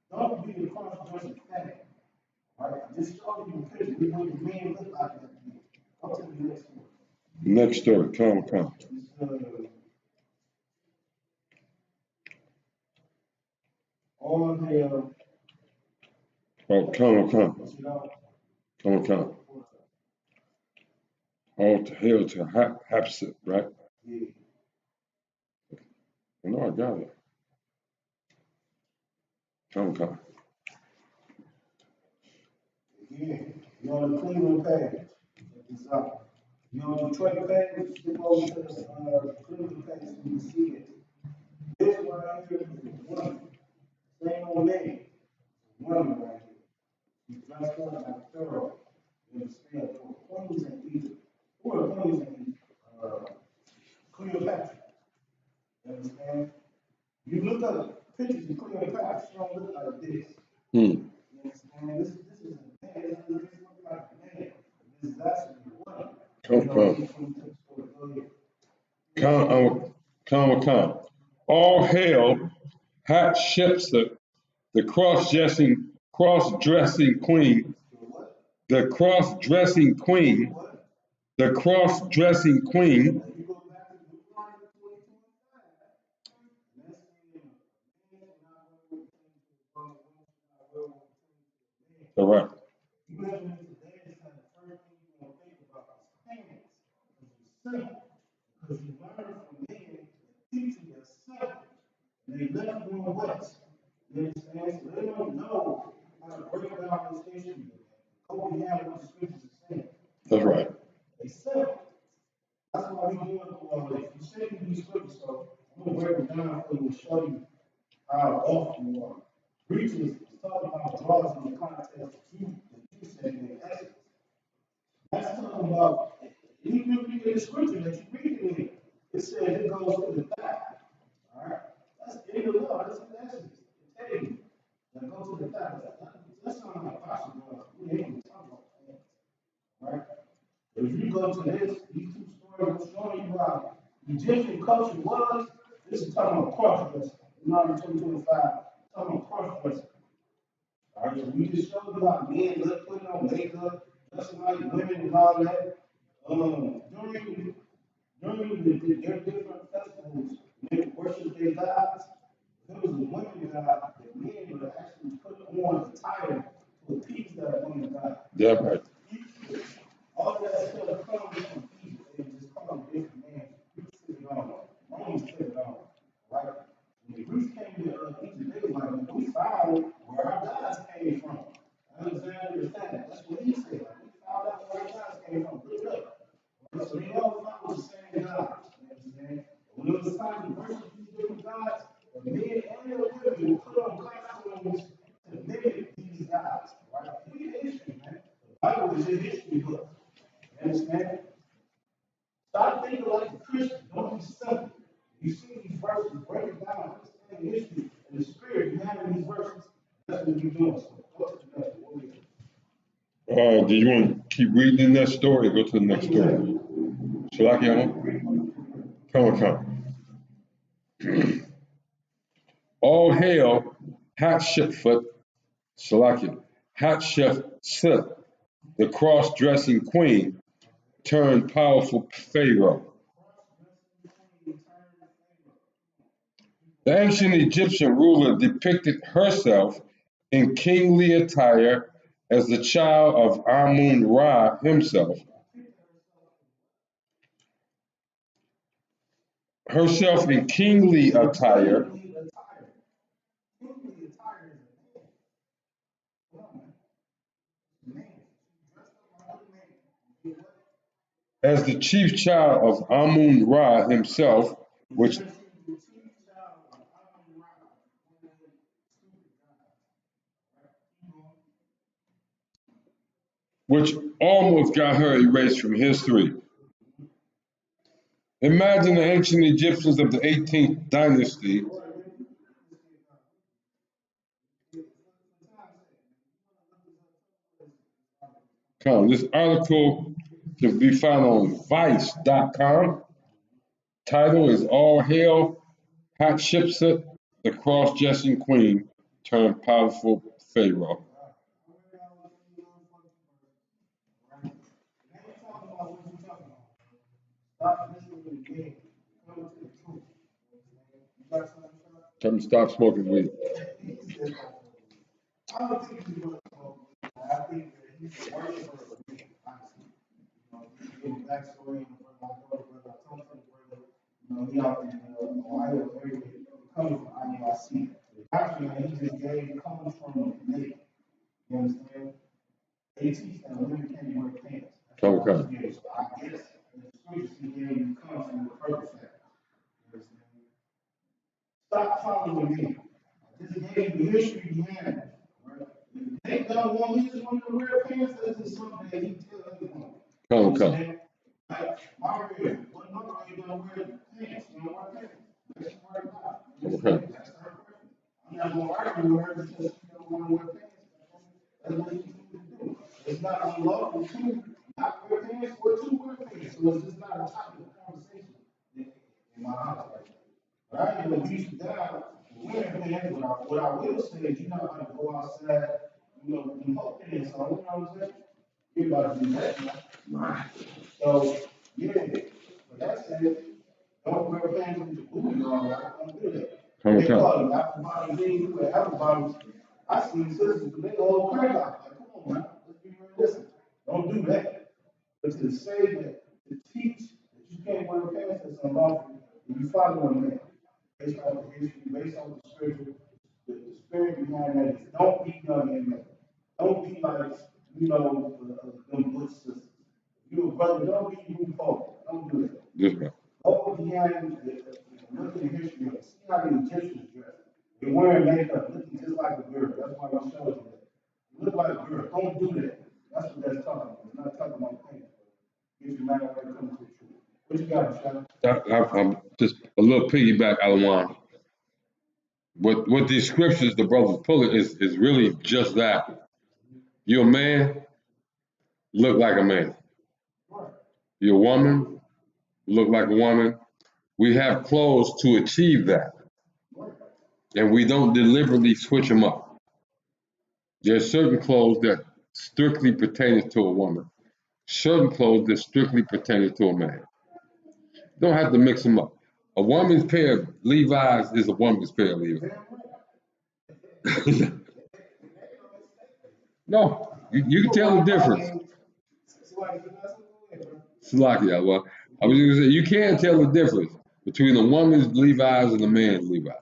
Don't be a cross-dressing fan. Right? I just showed you the picture. We know the man look like that. Go to the next one. Next story. Come. All the Oh, come. All to hail to Hapsip, right? Yeah. I know I got it. Come. Again, you're on the Cleveland page. Check this out. You're on the Detroit page, skip over to the Cleveland page so you can see it. This one right here is a woman. Same old man. Woman right here. She's dressed up like a pharaoh. You understand? There were queens in Egypt. Who were queens in Egypt? Cleopatra. You understand? You look up pictures of Cleopatra, she don't look like this. You understand? This is a man. This looks like a man. This is actually a woman. Come. All hail Hatshepsut, the cross-dressing queen. The cross-dressing queen. The cross-dressing queen. Correct. You live in today, it's like the first thing you're gonna think about is parents. Because you learn from men that teach you yourself. And they left doing what? You understand? So they don't know how to break down this history. Go beyond what the scriptures are saying. That's right. They said. That's why we going through all this. You said you these scriptures, so I'm gonna break them down for you and show you how off you are. Preachers is talking about draws in the context that you said in Exodus. That's talking about, even if you get the scripture that you read it in, it says it goes to the thigh. All right? That's in the law. That's in Exodus. It tells you that go to the thigh. That's not like possible. We ain't even talking about that. All right? But if you go to these two stories I'm showing you how Egyptian culture was, this is talking about cross-dressing. Not in 2025, talking about cross-dressing. All right, so we just showed you how men look, putting on makeup, dressing like women and all that. During their different festivals, when they worship their gods, there was a women god that men would actually put on attire to appease that woman god. Yeah, right. All of that stuff comes from Egypt. They just call it different names. out where our gods came from. Alexander the Fat, that's what he said. We found out where our gods came from. Look it up. So they all follow the same God. You know what I'm saying? When it was time to worship these different gods, the men and the women would put on costumes to mimic these gods. Right? Read the history, man. The Bible is a history book. You understand? Stop thinking like a Christian. Don't be simple. You see these verses, break it down, understand the history and the spirit behind these verses. That's what you're doing. So go to the next one. Do you want to keep reading in that story or go to the next story? Shalakia, come. All hail Hatshepsut, Shalakia, Hatshepsut, the cross-dressing queen turned powerful Pharaoh. The ancient Egyptian ruler depicted herself in kingly attire as the child of Amun-Ra himself. Herself in kingly attire as the chief child of Amun-Ra himself, which almost got her erased from history. Imagine the ancient Egyptians of the 18th dynasty come. This article can be found on Vice.com. Title is All Hail Hatshepsut, the cross-dressing queen turned powerful Pharaoh. Tell me stop smoking weed. I don't think he's going to smoke. I think that he's a worshiper of me, honestly. You know, he's giving backstory on the brother, I told the brother, you know, he out in Ohio area, coming from IUIC. The doctrine that he just gave comes from Nate. You understand? They teach that women can't wear pants. Okay. So I guess the scriptures he gave you comes from the purpose factor. You understand? Stop following me. I just gave you the history behind it. Right? If they don't want, he just want to wear pants, that's just something that he tells everyone. Okay. Like, Mario, what Mario gonna wear pants? You know, wear pants. That's her God. Okay. That's her person. I'm not gonna argue with her because she don't want to wear pants. That's what you do. It's not unlawful to not wear pants or to wear pants. So it's just not a topic of conversation in my house right now. But I ain't gonna beat you down for wearing pants. What I will say is you're not gonna go outside, you know, with them hot pants on. You know what I'm saying? You're about to do that now. So, yeah. But that said, don't wear pants with your booty on. Right? Don't do that. They call it apple bottom jeans. You wear apple bottoms. I see sisters, but they go all crack out. Like, come on, man. Let's be realistic. Don't do that. But to say that, to teach that you can't wear pants that's unlawful, and you follow them there, based on the history, based on the spiritual, the spirit behind that is don't be young and man. Don't be like, you know, them good sisters. You a brother, don't be moving forward. Don't do that. Yes, ma'am. Go behind look at the history of it. See how the Egyptians dressed. They're wearing makeup, looking just like a girl. That's why I showed you that. You look like a girl. Don't do that. That's what that's talking about. It's not talking about pain. Get your mind right coming to the truth. What you got, Michelle? I'm just a little piggyback, Alawan. What these scriptures the brothers pulling is really just that. You're a man, look like a man. You're a woman, look like a woman. We have clothes to achieve that. And we don't deliberately switch them up. There's certain clothes that strictly pertain to a woman. Certain clothes that strictly pertain to a man. Don't have to mix them up. A woman's pair of Levi's is a woman's pair of Levi's. No, you can tell the difference. Slacky, well, I was going to say, you can't tell the difference between a woman's Levi's and a man's Levi's.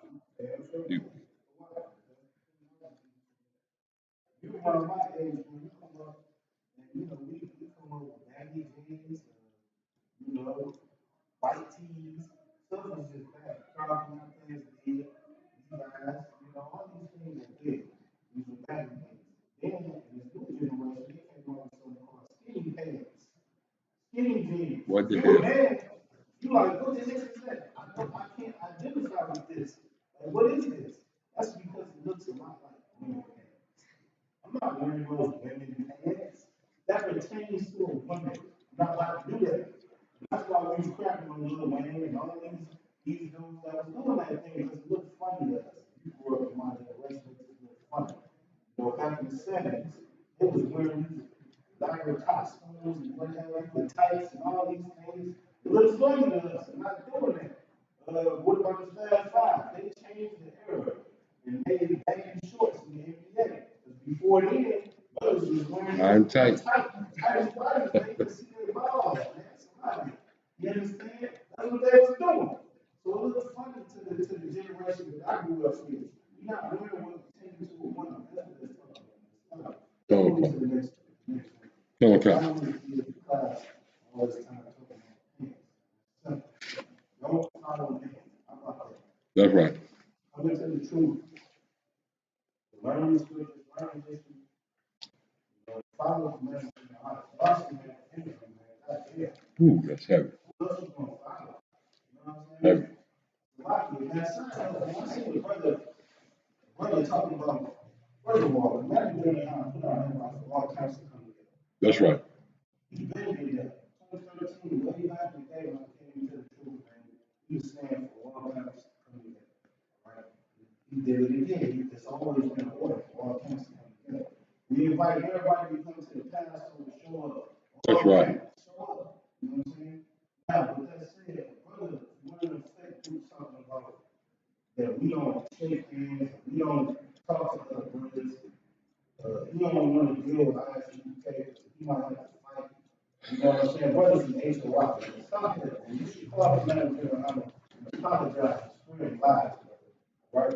around my age, when we come up, and we come up with baggy jeans, you know, white tees, stuff was just bad. Carlton things did, Levi's, all these things are big. These were baggy things. Then in this new generation, they came up with something called skinny pants, skinny jeans. What the You a hell? man, you like, what the heck is that? I can't identify with this. Like, what is this? That's because it looks a lot like women pants. I'm not wearing those women pants. That pertains to a woman. I'm not allowed to do that. That's why we was crapping on Lil Wayne and all these dudes that was doing that thing because it looked funny to us. You grew up in my generation, it just looked funny. Back in the 70s, it was wearing these elaborate costumes and what have you, the tights and all these things. It looks funny to us. I'm not doing that. What about the Fast Five? They changed the era and made baggy shorts in the NBA. Before then, brothers was wearing I'm tight. tight bodies, they could see their balls, man. Somebody, you understand? That's what they was doing. So it looks funny to the generation that I grew up with. You're not wearing what pertains to a woman. That's what they're talking about. Come Go on, to the next one. come on, I come. don't want to be in class all this time talking about pants. Don't follow me. How about that? That's right. I'm going to tell the truth. Learn the scriptures, learn history, follow the message in your heart. Watch the man, man. That's it. Ooh, that's heavy. Who else is going to follow? You know what I'm saying? Heavy. Lucky, man, sometimes when I see the brother talking about, first of all, imagine being around, put out him for all types of coming together. That's right. He been in that. 2013, way back in the day when I came into the truth, man, he was saying for all types of coming together. Right? He did it again. It's always been an order for all types of coming together. We invite everybody to come to the Passover to show up. That's right. Show up. You know what I'm saying? Now, with that said, brother, one of the fake groups talking about that we don't shake hands, we don't talk to other brothers, he don't want to deal with Isupk because he might have to fight. You know what I'm saying? Brothers in HOI, stop that. And you should call the manager and apologize for spreading lies, right?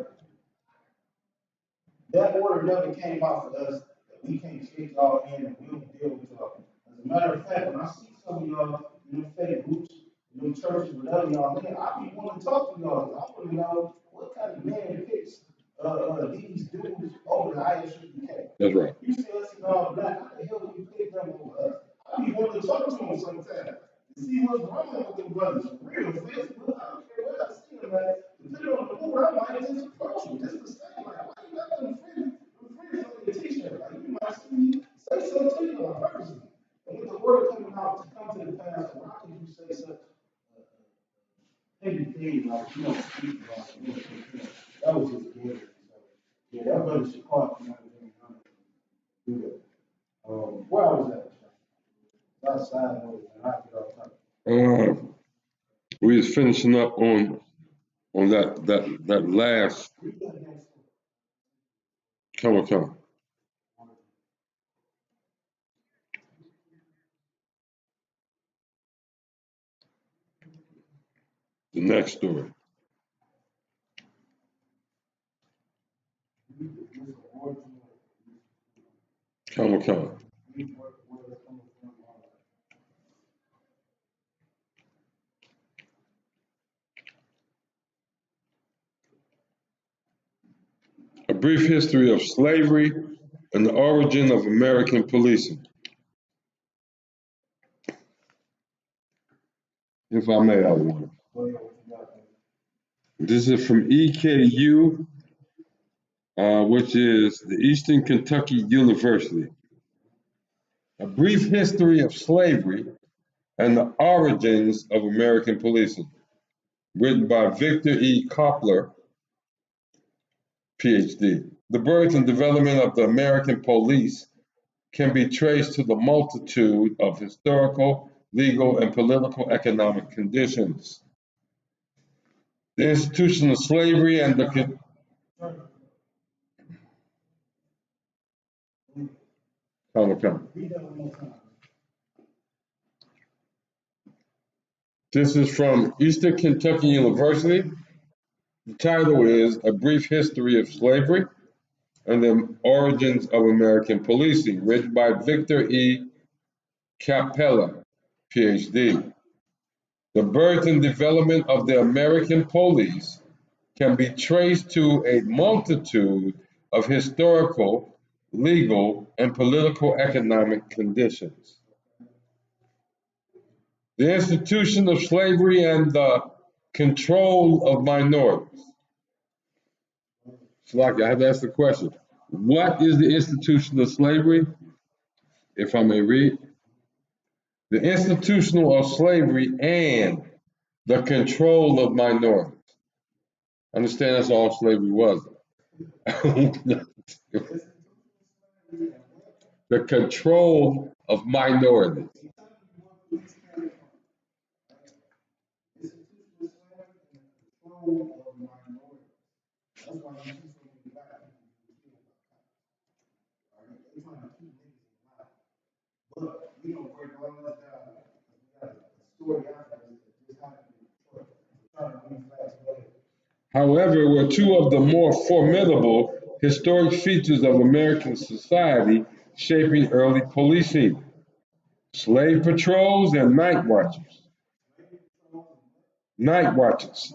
That order never came out for us that we can't shake y'all in and we don't deal with y'all. As a matter of fact, when I see some of y'all in the fake groups, in them churches, whatever y'all, man, I be wanting to talk to y'all. I want to know what kind of man picks these dudes over the Isupk. That's right. You see us in all black, how the hell do you pick them over us? I be wanting to talk to them sometimes to see what's wrong with them brothers. For real, Facebook, I don't care where I see them at. Depending on the mood, I might just approach them just to say, like, why you got them friends on your t-shirt? Like, you might see me say something to you on purpose. And with the word coming out to come to the past, why could you say such heavy things like you don't speak about it? That was just weird. So, yeah, that brother should call me. Do that. Where I was at? Outside noise, and I get off topic. We was finishing up on that last. Come on, come on. The next story. Come on, come on. A brief history of slavery and the origin of American policing. If I may, I want. This is from EKU, which is the Eastern Kentucky University. A brief history of slavery and the origins of American policing. Written by Victor E. Koppler, PhD. The birth and development of the American police can be traced to the multitude of historical, legal, and political economic conditions. The institution of slavery and the This is from Eastern Kentucky University. The title is A Brief History of Slavery and the Origins of American Policing, written by Victor E. Capella, PhD. The birth and development of the American police can be traced to a multitude of historical, legal, and political economic conditions. The institution of slavery and the control of minorities. Slaki, I have to ask the question. What is the institution of slavery? If I may read. The institution of slavery and the control of minorities. Understand that's all slavery was. The control of minorities. However, were two of the more formidable historic features of American society shaping early policing: slave patrols and night watches. Night watches,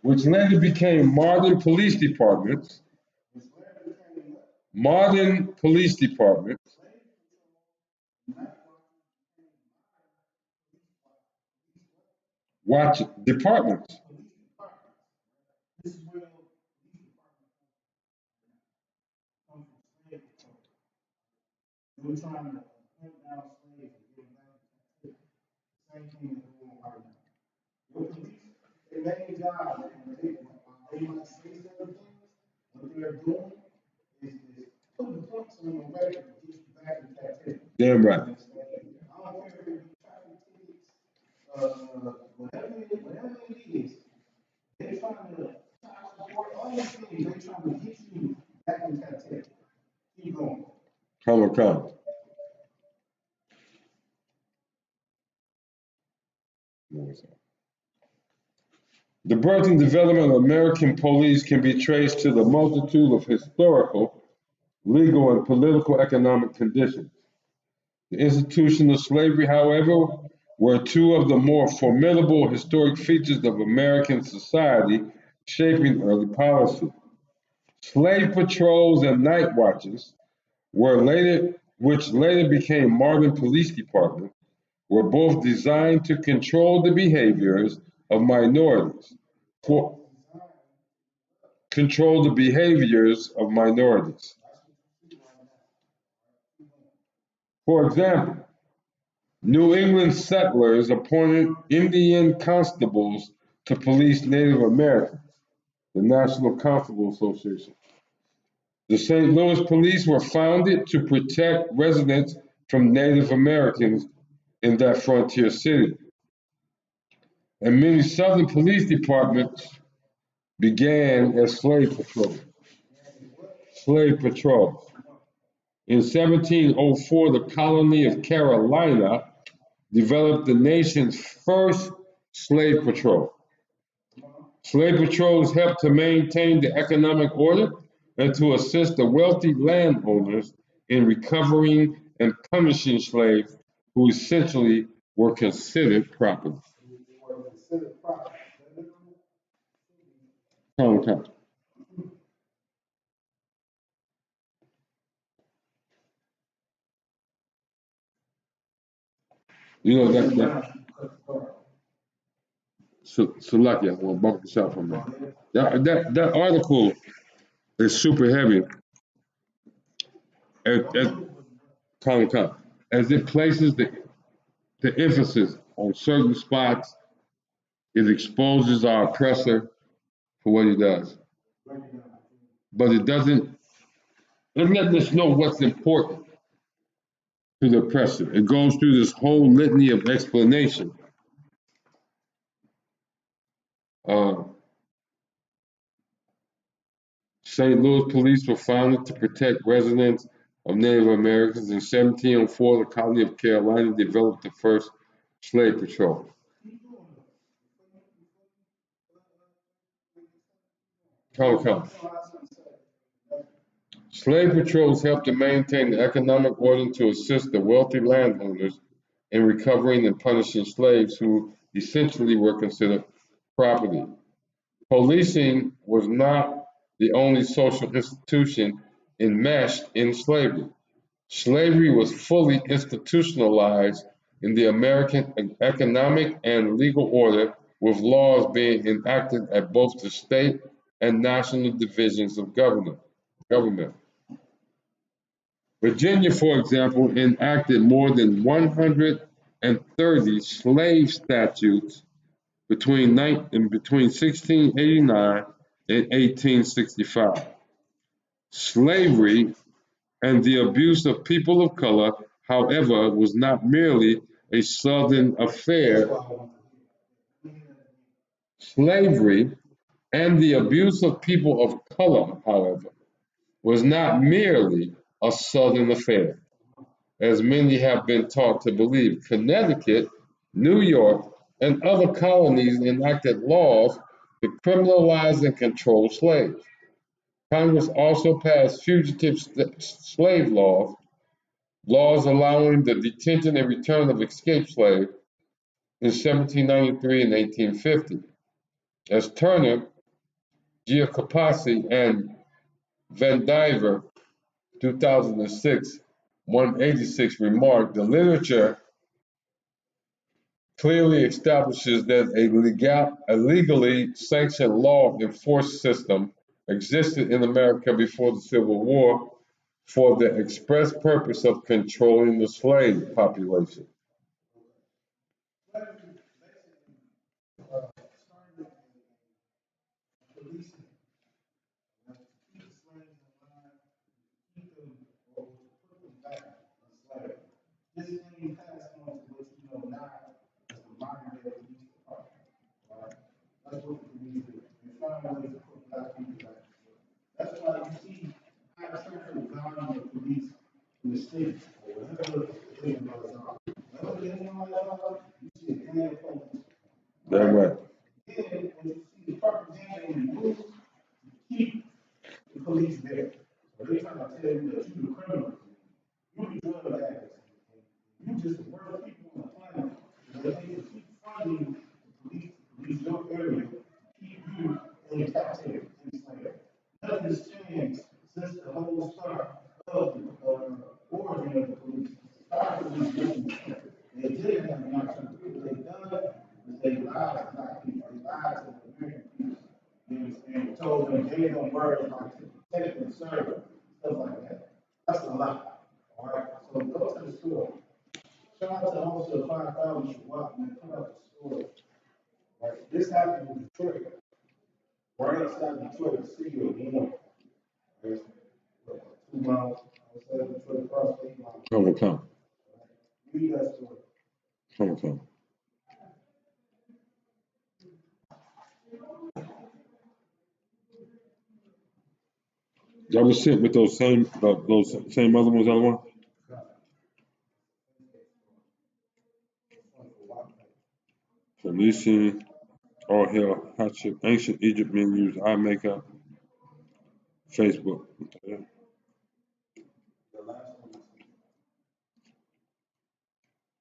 which later became modern police departments. Modern police departments. Watch departments. We're trying to hunt down slaves and get them back in captivity. Same thing is going on right now. Your police, their main job, they might say certain things, what they're doing is putting points on your record to get you back in captivity. Damn right. I don't care if it's traffic tickets, whatever it is, they're trying to support all these things, they're trying to get you back in captivity. Keep going. Come. The birth and development of American police can be traced to the multitude of historical, legal, and political economic conditions. The institution of slavery, however, were two of the more formidable historic features of American society shaping early policy. Slave patrols and night watches, which later became modern police departments, were both designed to control the behaviors of minorities. For control the behaviors of minorities. For example, New England settlers appointed Indian constables to police Native Americans, the National Constable Association. The St. Louis police were founded to protect residents from Native Americans in that frontier city. And many Southern police departments began as slave patrols. Slave patrols. In 1704, the colony of Carolina developed the nation's first slave patrol. Slave patrols helped to maintain the economic order and to assist the wealthy landowners in recovering and punishing slaves who essentially were considered property. Come. You know so lucky. I want to bump this out from me. That article is super heavy. Come. As it places the emphasis on certain spots, it exposes our oppressor for what he does. But it doesn't, it lets us know what's important to the oppressor. It goes through this whole litany of explanation. St. Louis police were founded to protect residents of Native Americans. In 1704, the colony of Carolina developed the first slave patrol. Come. Slave patrols helped to maintain the economic order to assist the wealthy landowners in recovering and punishing slaves who essentially were considered property. Policing was not the only social institution enmeshed in slavery. Slavery was fully institutionalized in the American economic and legal order, with laws being enacted at both the state and national divisions of government. Virginia, for example, enacted more than 130 slave statutes between 1689 and 1865. Slavery and the abuse of people of color, however, was not merely a Southern affair. Slavery and the abuse of people of color, however, was not merely a Southern affair, as many have been taught to believe. Connecticut, New York, and other colonies enacted laws to criminalize and control slaves. Congress also passed fugitive slave laws allowing the detention and return of escaped slaves in 1793 and 1850. As Turner, Giacopassi, and Vandiver, 2006, 186 remarked, the literature clearly establishes that a legally sanctioned law enforced system existed in America before the Civil War for the express purpose of controlling the slave population. This thing passed on to what you know now as the modern day police department. Right? That's what the police do. They find ways to put black people back in jail. That's why you see high threshold volume of police in the state or whatever the laws are. Whatever the laws are, you see a damn police. Damn right. Then when you see the propaganda in the news, keep the police there. So they trying to tell you that you the criminal, you the drug addict. You just the worst people on the planet. They need to keep funding the police your area, keep you in captivity, enslaved. Nothing has changed since the whole start of the origin of the police. Our police didn't change. They did have an opportunity. What they done is they lied to black people. They lied to the American people. You understand? Told them they don't worry about to protect and serve, stuff like that. That's a lie. All right? So go to the store. Shout out to Officer 5000 Shabbat and put out the story. Right? This happened in Detroit. Right outside Detroit, the city of Warren. Right? 2 miles outside Detroit, across 8 miles. Come. Read that story. Come. That was sent with those same other ones I want. Phoenician, all hell, hatchet, ancient Egypt men used eye makeup. Facebook.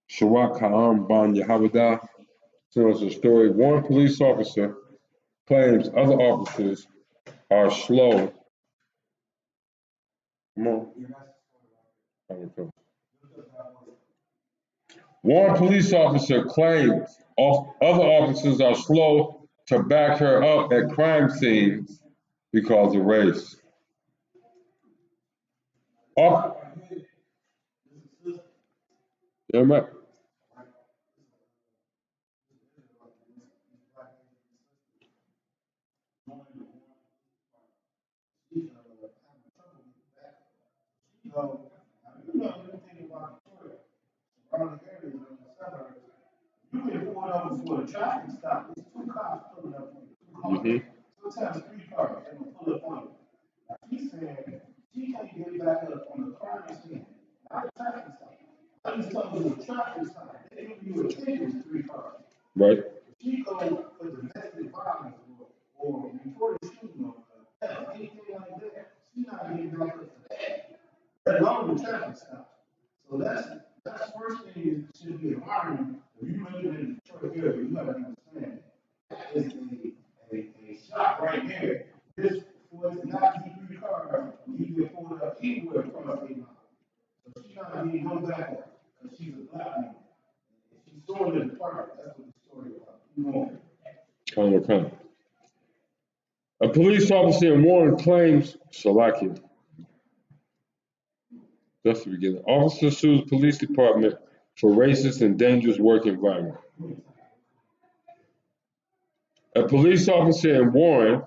Shawak Ha'am Ban Yahawadah tells a story. One police officer claims other officers are slow. Come on. One police officer claims other officers are slow to back her up at crime scenes because of race. Damn right. Everything about Detroit, surrounding areas in the suburbs, you can pull over for a traffic stop. It's 2 cops pulling up on you. 2 cars. Sometimes 3 cars. They're going to pull up on you. Now, she's saying she can't get back up on the crime scene, not a traffic stop. I just told you a traffic stop. They give you a ticket with 3 cars. Right. She goes for domestic violence or before the shooting or anything like that. She's not getting back up for So that's first thing is should be alarming. If you live in the Detroit area, you gotta understand that is a shot right there. This for it to not keep your car, you get pulled up anywhere across the line. So she's not being no backup because she's a black woman. She's stored in the park. That's what the story about. Keep going. Come. A police officer in Warren claims Salakia. Just the beginning. Officer sues police department for racist and dangerous work environment. A police officer in Warren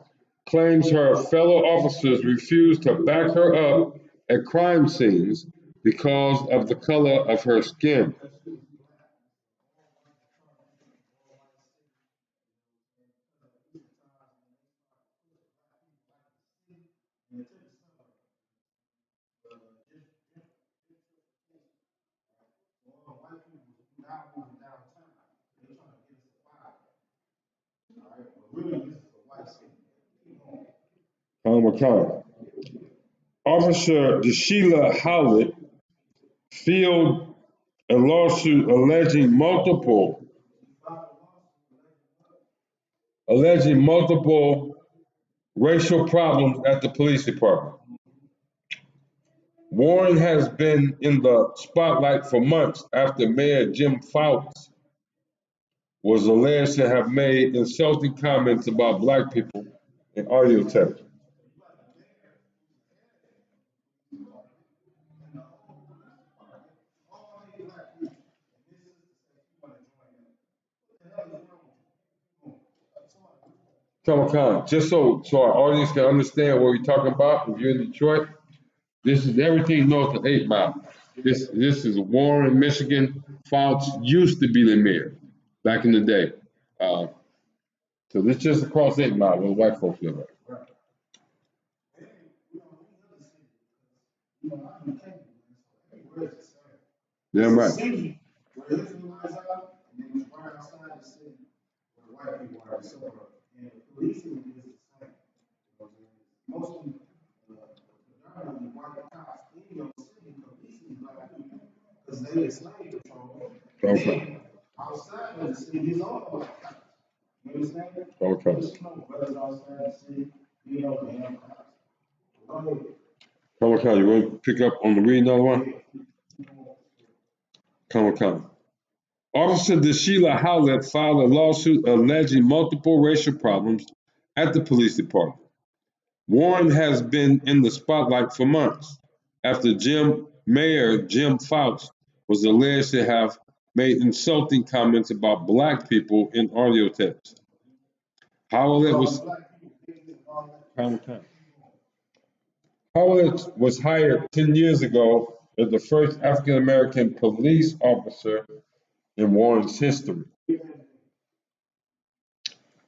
claims her fellow officers refused to back her up at crime scenes because of the color of her skin. Officer DeSheila Howlett filed a lawsuit alleging multiple racial problems at the police department. Warren has been in the spotlight for months after Mayor Jim Fouts was alleged to have made insulting comments about black people in audio tape. Come, just so our audience can understand what we're talking about. If you're in Detroit, this is everything north of 8 Mile. This is Warren, Michigan. Fouts used to be the mayor back in the day. So this just across 8 Mile where the white folks live at. Yeah, right. City where the Israelites are, and then it's right outside the city where the white people are. So, and the policing is the same. Mostly, predominantly white cops in your city policing black people because they are slave control. Okay. Then outside of the city is all black cops. You understand? Okay. There's no brothers outside the city, you know, they have cops. Go ahead. Come, you want to pick up on the read another one? Come. Officer DeSheila Howlett filed a lawsuit alleging multiple racial problems at the police department. Warren has been in the spotlight for months after Mayor Jim Fouts was alleged to have made insulting comments about black people in audio tapes. Howlett was hired 10 years ago as the first African American police officer in Warren's history.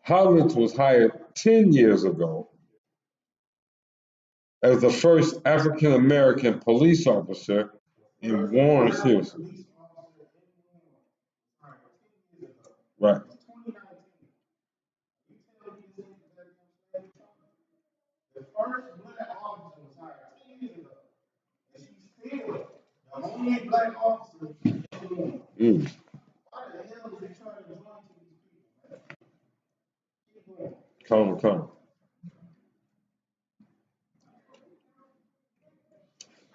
Howlett was hired 10 years ago as the first African American police officer in Warren's history. Right. The first black officer was hired 10 years ago, and she's still the only black officer in the room. Why the hell is he trying to join to these people, man? Keep going. Come.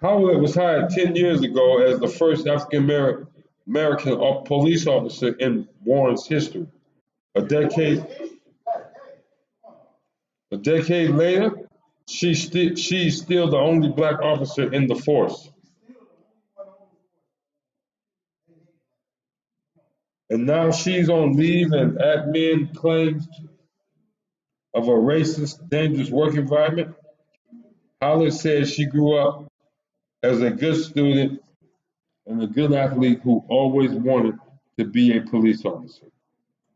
Howlett was hired 10 years ago as the first African American police officer in Warren's history. A decade later, she's still the only black officer in the force. And now she's on leave and admin claims of a racist, dangerous work environment. Howlett says she grew up as a good student and a good athlete who always wanted to be a police officer.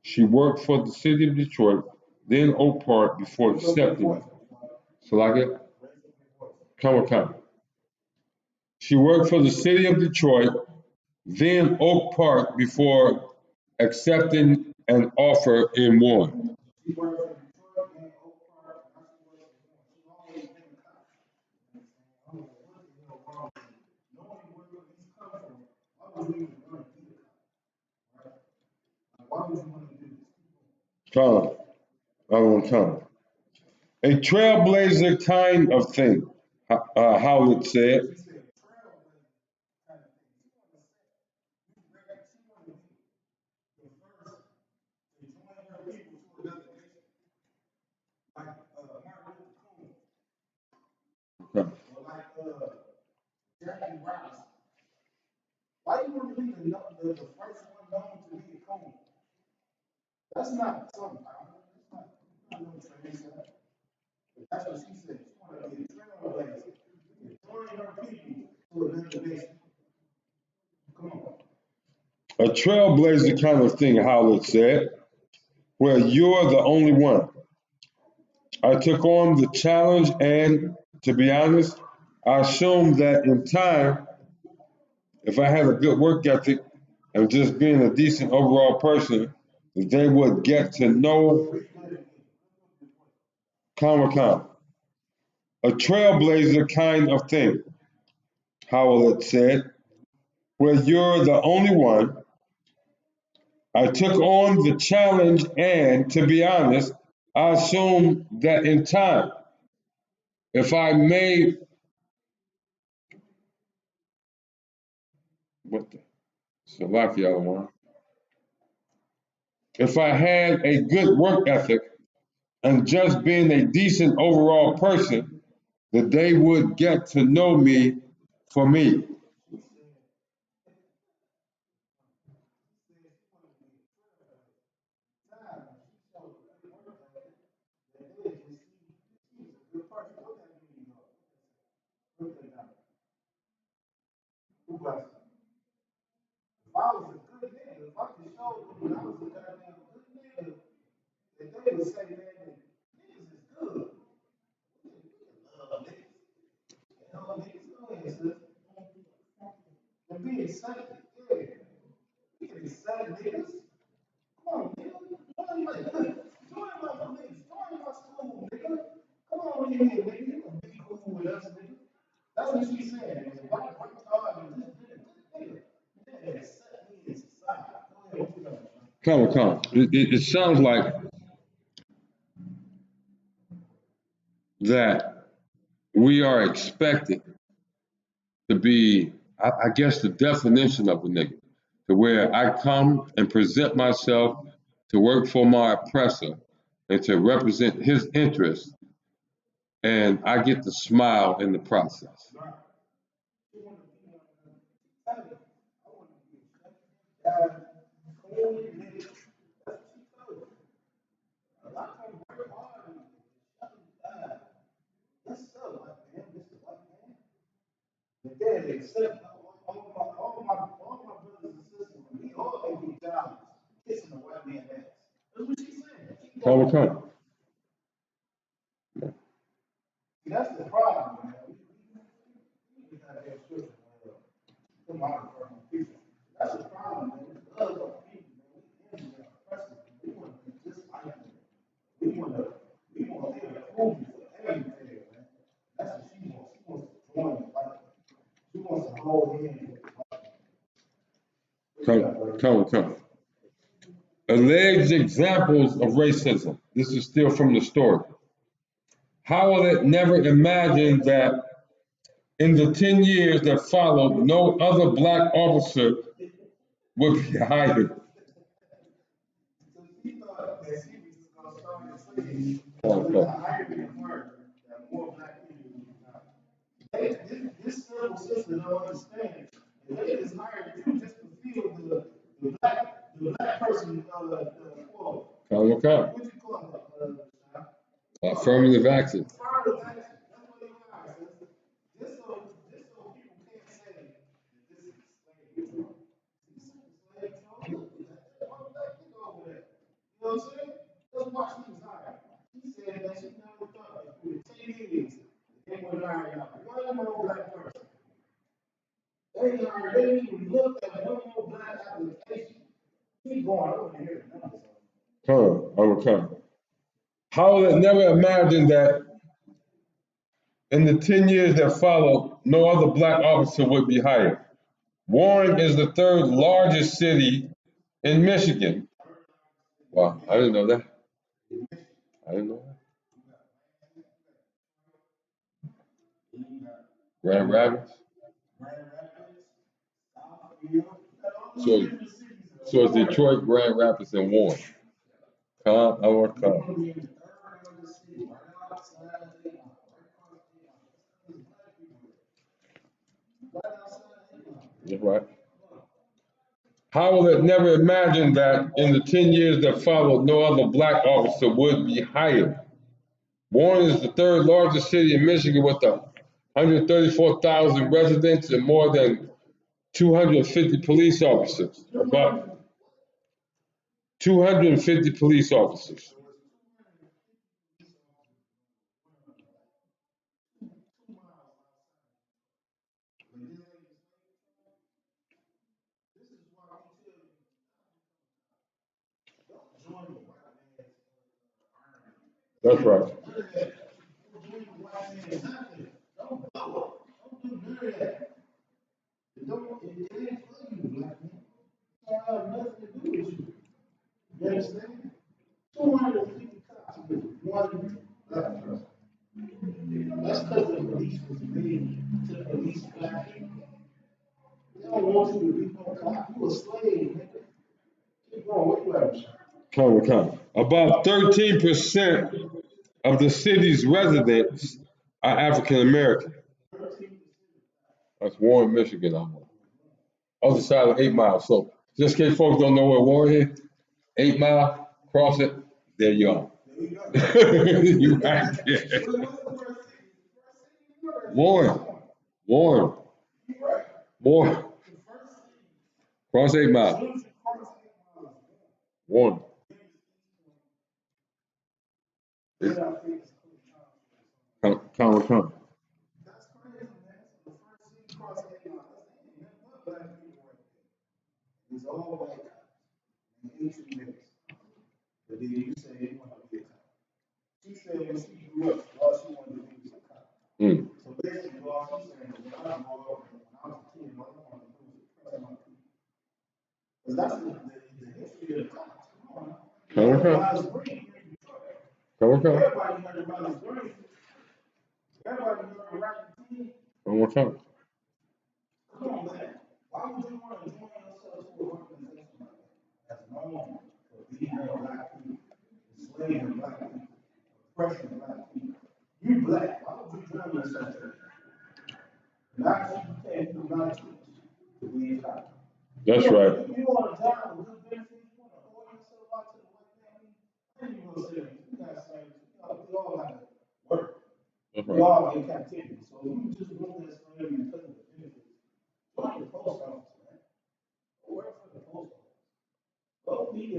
She worked for the city of Detroit, then Oak Park before accepting. Salakia? Come. She worked for the city of Detroit, then Oak Park before accepting an offer in Warren. She worked for Detroit and Oak Park, and that's what she's always been a cop. I don't know what the hell wrong with you. Knowing where these come from, would you even want to be a cop? Right? Like, why would you want to do this? Come, I want come. A trailblazer kind of thing, Howard said. She said, trailblazer kind of thing. She wanted to say, you ready? She wanted to be the first to join her people to another nation. Like Martin Luther King, Okay. or like Jackie Robinson. Why you want to be the first one known to be a cone? That's not something. That's not no tradition. That's what she said. She wanted to be a trailblazer. Join her people to another nation. Come on. A trailblazer kind of thing, Howard said. Well, you're the only one. I took on the challenge, and to be honest, I assumed that in time, if I had a good work ethic and just being a decent overall person, that they would get to know Comic-Con. A trailblazer kind of thing, Howard said. Well, you're the only one. I took on the challenge, and to be honest, I assumed that in time, if I made what the Slovakia one, if I had a good work ethic and just being a decent overall person, that they would get to know me for me. If I was a good nigga, if I could show them that I was a goddamn good nigga, then they would say, man, niggas is good. We can love niggas. You know, niggas go ahead, sis. And be excited. Yeah. We can excite niggas. Come on, nigga. Join my police. Join my school, nigga. Come on in here, nigga. You can be cool with us, nigga. That's what she's saying. Man. Why work hard and just be a good nigga? Yeah, accept me in society. Go ahead, what you got, man? Come. It sounds like that we are expected to be, I guess, the definition of a nigga, to where I come and present myself to work for my oppressor and to represent his interests, and I get to smile in the process. They accept all my brothers and sisters. We all can be down kissing a white man's ass. That's what she's saying. Come. See, that's the problem, man. We got that scripture, man. Come on, from people. That's the problem, man. We love our people, man. We envy our oppressors, man. We want to be just like them. We want their approval for everything, man. That's what she wants. She wants to join the fight. She wants to hold hands with the fight. Come. Alleged examples of racism. This is still from the story. Howard never imagined that in the 10 years that followed, no other black officer would be hired. So she thought that she was just going to start and say, Okay. the irony of her, that more black people would be hired. This civil system don't understand. If they just hired you just to fill the black person quota. Come. What you call that? Affirmative action. Affirmative action. That's what they hire. Just so people can't say that this is slave control. This is slave control. One black nigga over there. You know what I'm saying? That's why she was hired. She said that she never thought that through the 10 years they would hire one more black person. They didn't even look at one more black application. Keep going over here. Come. Howard never imagined that in the 10 years that followed, no other black officer would be hired. Warren is the third largest city in Michigan. Wow, I didn't know that. I didn't know that. Grand Rapids. So, so it's Detroit, Grand Rapids, and Warren. Come, I want to come. That's right. Howell had never imagined that in the 10 years that followed, no other black officer would be hired. Warren is the third largest city in Michigan with 134,000 residents and more than 250 police officers. About 250 police officers. That's right. You understand? 250 cops with one black person. That's because the police was made to police black people. They don't want you to be no cop. You a slave, nigga. Keep going. What you have? Come. About 13% of the city's residents are African American. That's Warren, Michigan. I'm on. Other side of 8 Mile. So just in case folks don't know where Warren is, 8 Mile, cross it, there you are. You right there. Warren. Cross 8 Mile. Warren. Come. That's crazy, man. So the first city across the line, that's black people right there. It's all white cops and Asian niggas. But then you say you want to be a cop. She said when she grew up, all she wanted to be was a cop. So basically, all she's saying is when I grew up, when I was a kid, all I wanted to do was press my people. Because that's the history of the cops. Come on now. Miles Green here in Detroit. Everybody heard about Miles Green. Everybody heard of Rocky Team. Come Come on, man. Why would you want to join yourself to an organization like that? That's known for beating up black people, enslaving black people, oppressing black people. You black. Why would you join yourself to that? Now you can't do nothing to be a cop. That's right. If you want a job with good benefits, you want to hold yourself out to the white family, then you go say, you got slaves. We all got to work. We all in captivity. So you just want that slavery because of the benefits. Join the post office, man. Go work for the post office. Go be a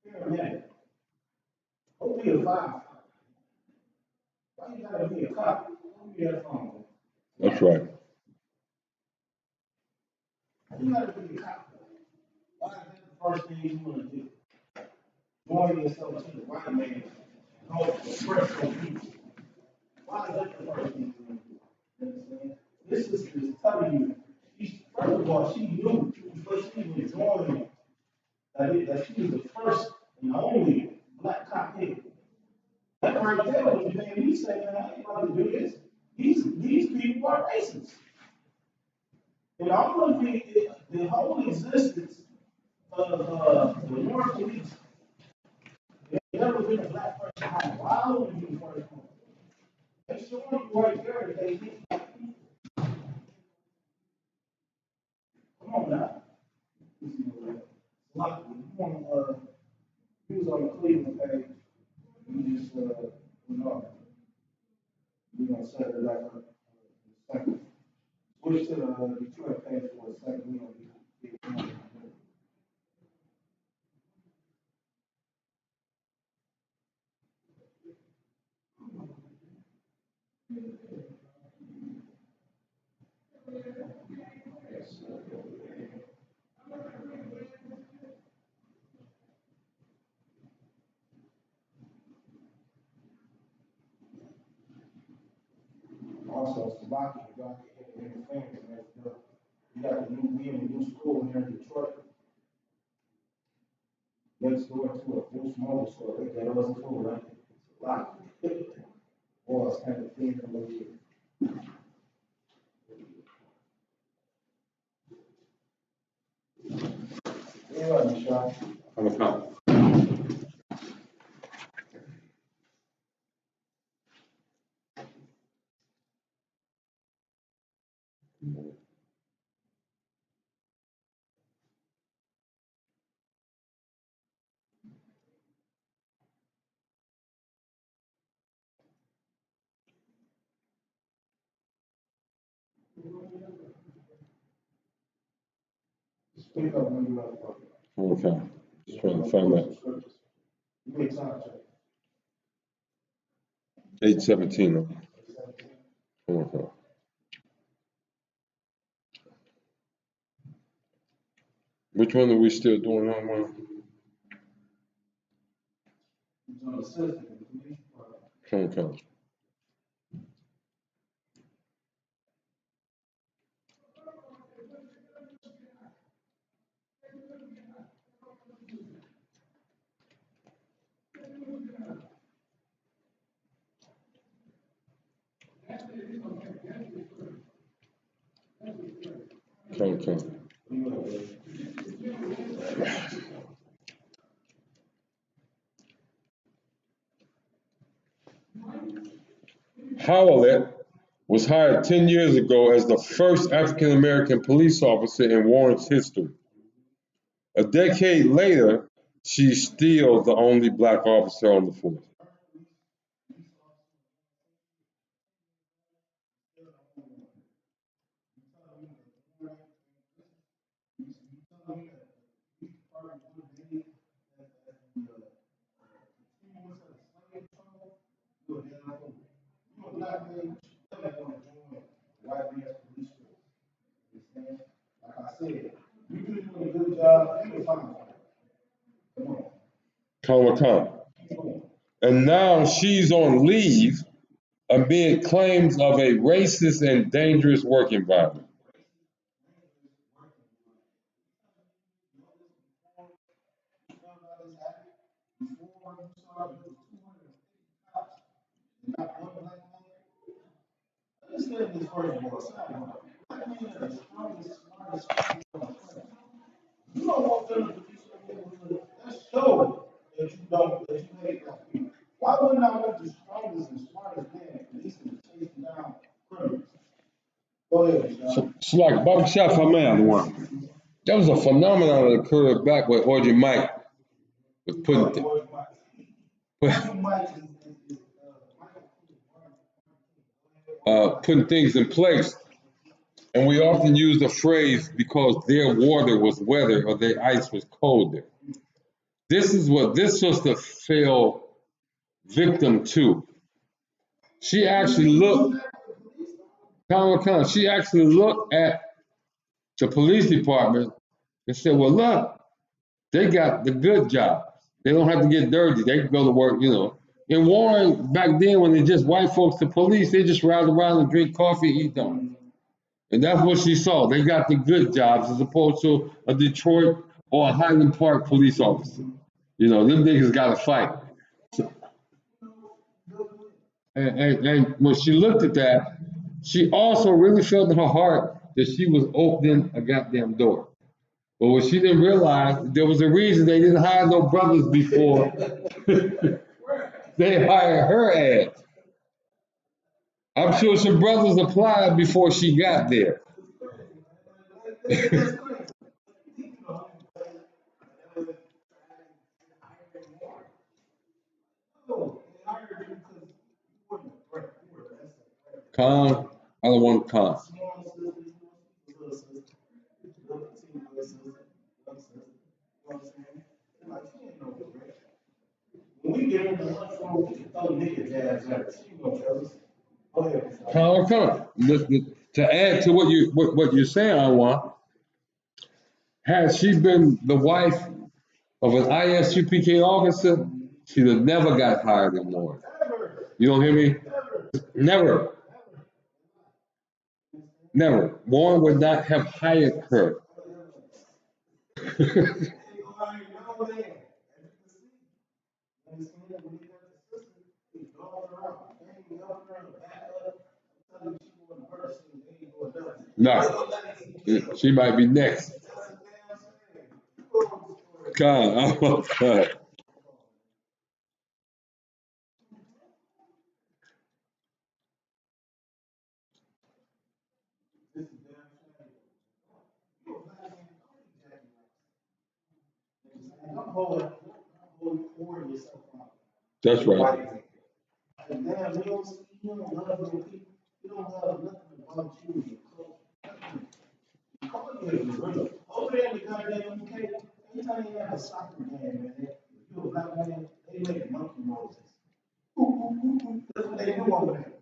paramedic. Go be a firefighter. Why you gotta be a cop? Go be that phone. That's right. You gotta be a cop. Why is that the first thing you wanna do? Join yourself to the white man. Go oppress your people. Why is that the first thing you wanna do? You understand? This sister is telling you, first of all, she knew before she even joined that she was the first and only black cop here. That right there was the thing he said, man, I ain't about to do this. These people are racist. And all of the whole existence of the North Police, there's never been a black person hired. Why would you be the first one? They showing you right there that they need black people. Come on now. Like, you was on the Cleveland page. You just, we're gonna set it back up. Second. Switch to the Detroit page for a second. We're gonna be. Also, Slovakia, y'all can hit the interference and that's good. we in a new school here in Detroit, next door to a full small store. They got us food, right? It's a lot. Boy, it's kind of thin a little bit. Yeah, right, Michelle. How much time? Speak up when you're up. Okay. Just trying to find that. You make time, check. 8:17. Okay. Which one are we still doing on one? He's on the system. Okay. Okay. Howlett was hired 10 years ago as the first African American police officer in Warren's history. A decade later, she's still the only black officer on the force. White man's police force. Understand? Like I said, you do a good job, you can find it. Come on. Come. And now she's on leave amid claims of a racist and dangerous work environment. Understand this first of all. Black men are the strongest, smartest people on the planet. You don't want them to produce something that shows that you don't, that you hate black people. Why wouldn't I want the strongest and smartest man policing and chasing down criminals? Go ahead, Michelle. So like Barbershop for Man one. That was a phenomenon that occurred back when Orgy Mike was putting things in place. And we often use the phrase because their water was wetter or their ice was colder. This is what this sister fell victim to. She actually looked, she actually looked at the police department and said, well, look, they got the good jobs. They don't have to get dirty. They can go to work, you know. In Warren, back then, when they just white folks, the police, they just ride around and drink coffee, eat donuts. And that's what she saw. They got the good jobs as opposed to a Detroit or a Highland Park police officer. You know, them niggas got to fight. So, and when she looked at that, she also really felt in her heart that she was opening a goddamn door. But what she didn't realize, there was a reason they didn't hire no brothers before. They hired her ass. I'm sure some brothers applied before she got there. Con, I don't want con. When we get in the lunchroom, we can throw nigga jabs at her. She gonna tell us. Go ahead. Con. To add to what you're saying, I want, had she been the wife of an ISUPK officer, she'd have never got hired in Warren. You don't hear me? Never. Never. Warren would not have hired her. No, she might be next. God, oh God. That's right. And damn, you don't love your people. You don't love nothing about you. You call you a gorilla. Over there in the goddamn UK, anytime you have a soccer game, man, if you're a black man, they make monkey noises. That's what they do over there.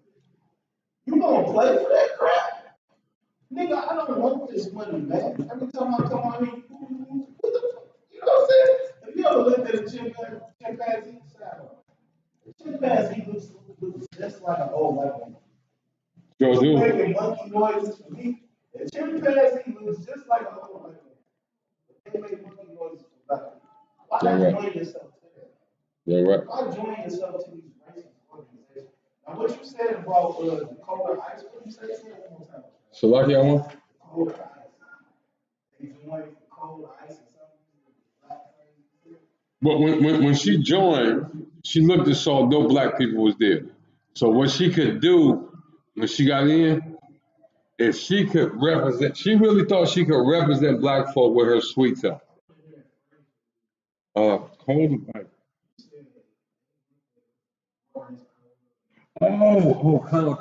You gonna play for that crap? Nigga, I don't want this money, man. Every time I come on here, what the fuck? You know what I'm saying? If you ever looked at a chimpanzee, chimpanzee looks just like an old white man. Sure do. Making monkey noises for me. A chimpanzee looks just like an old white man. They make monkey noises for black people. Why They're not right. join yourself to that? They're right. Why join yourself to these racist organizations? Now, what you said about the color ice, what you say one more time? Salakia, Cold ice. They join for cold ice and something. but when she joined, she looked and saw no black people was there. So what she could do when she got in, if she could represent, she really thought she could represent black folk with her sweet self. Cold like,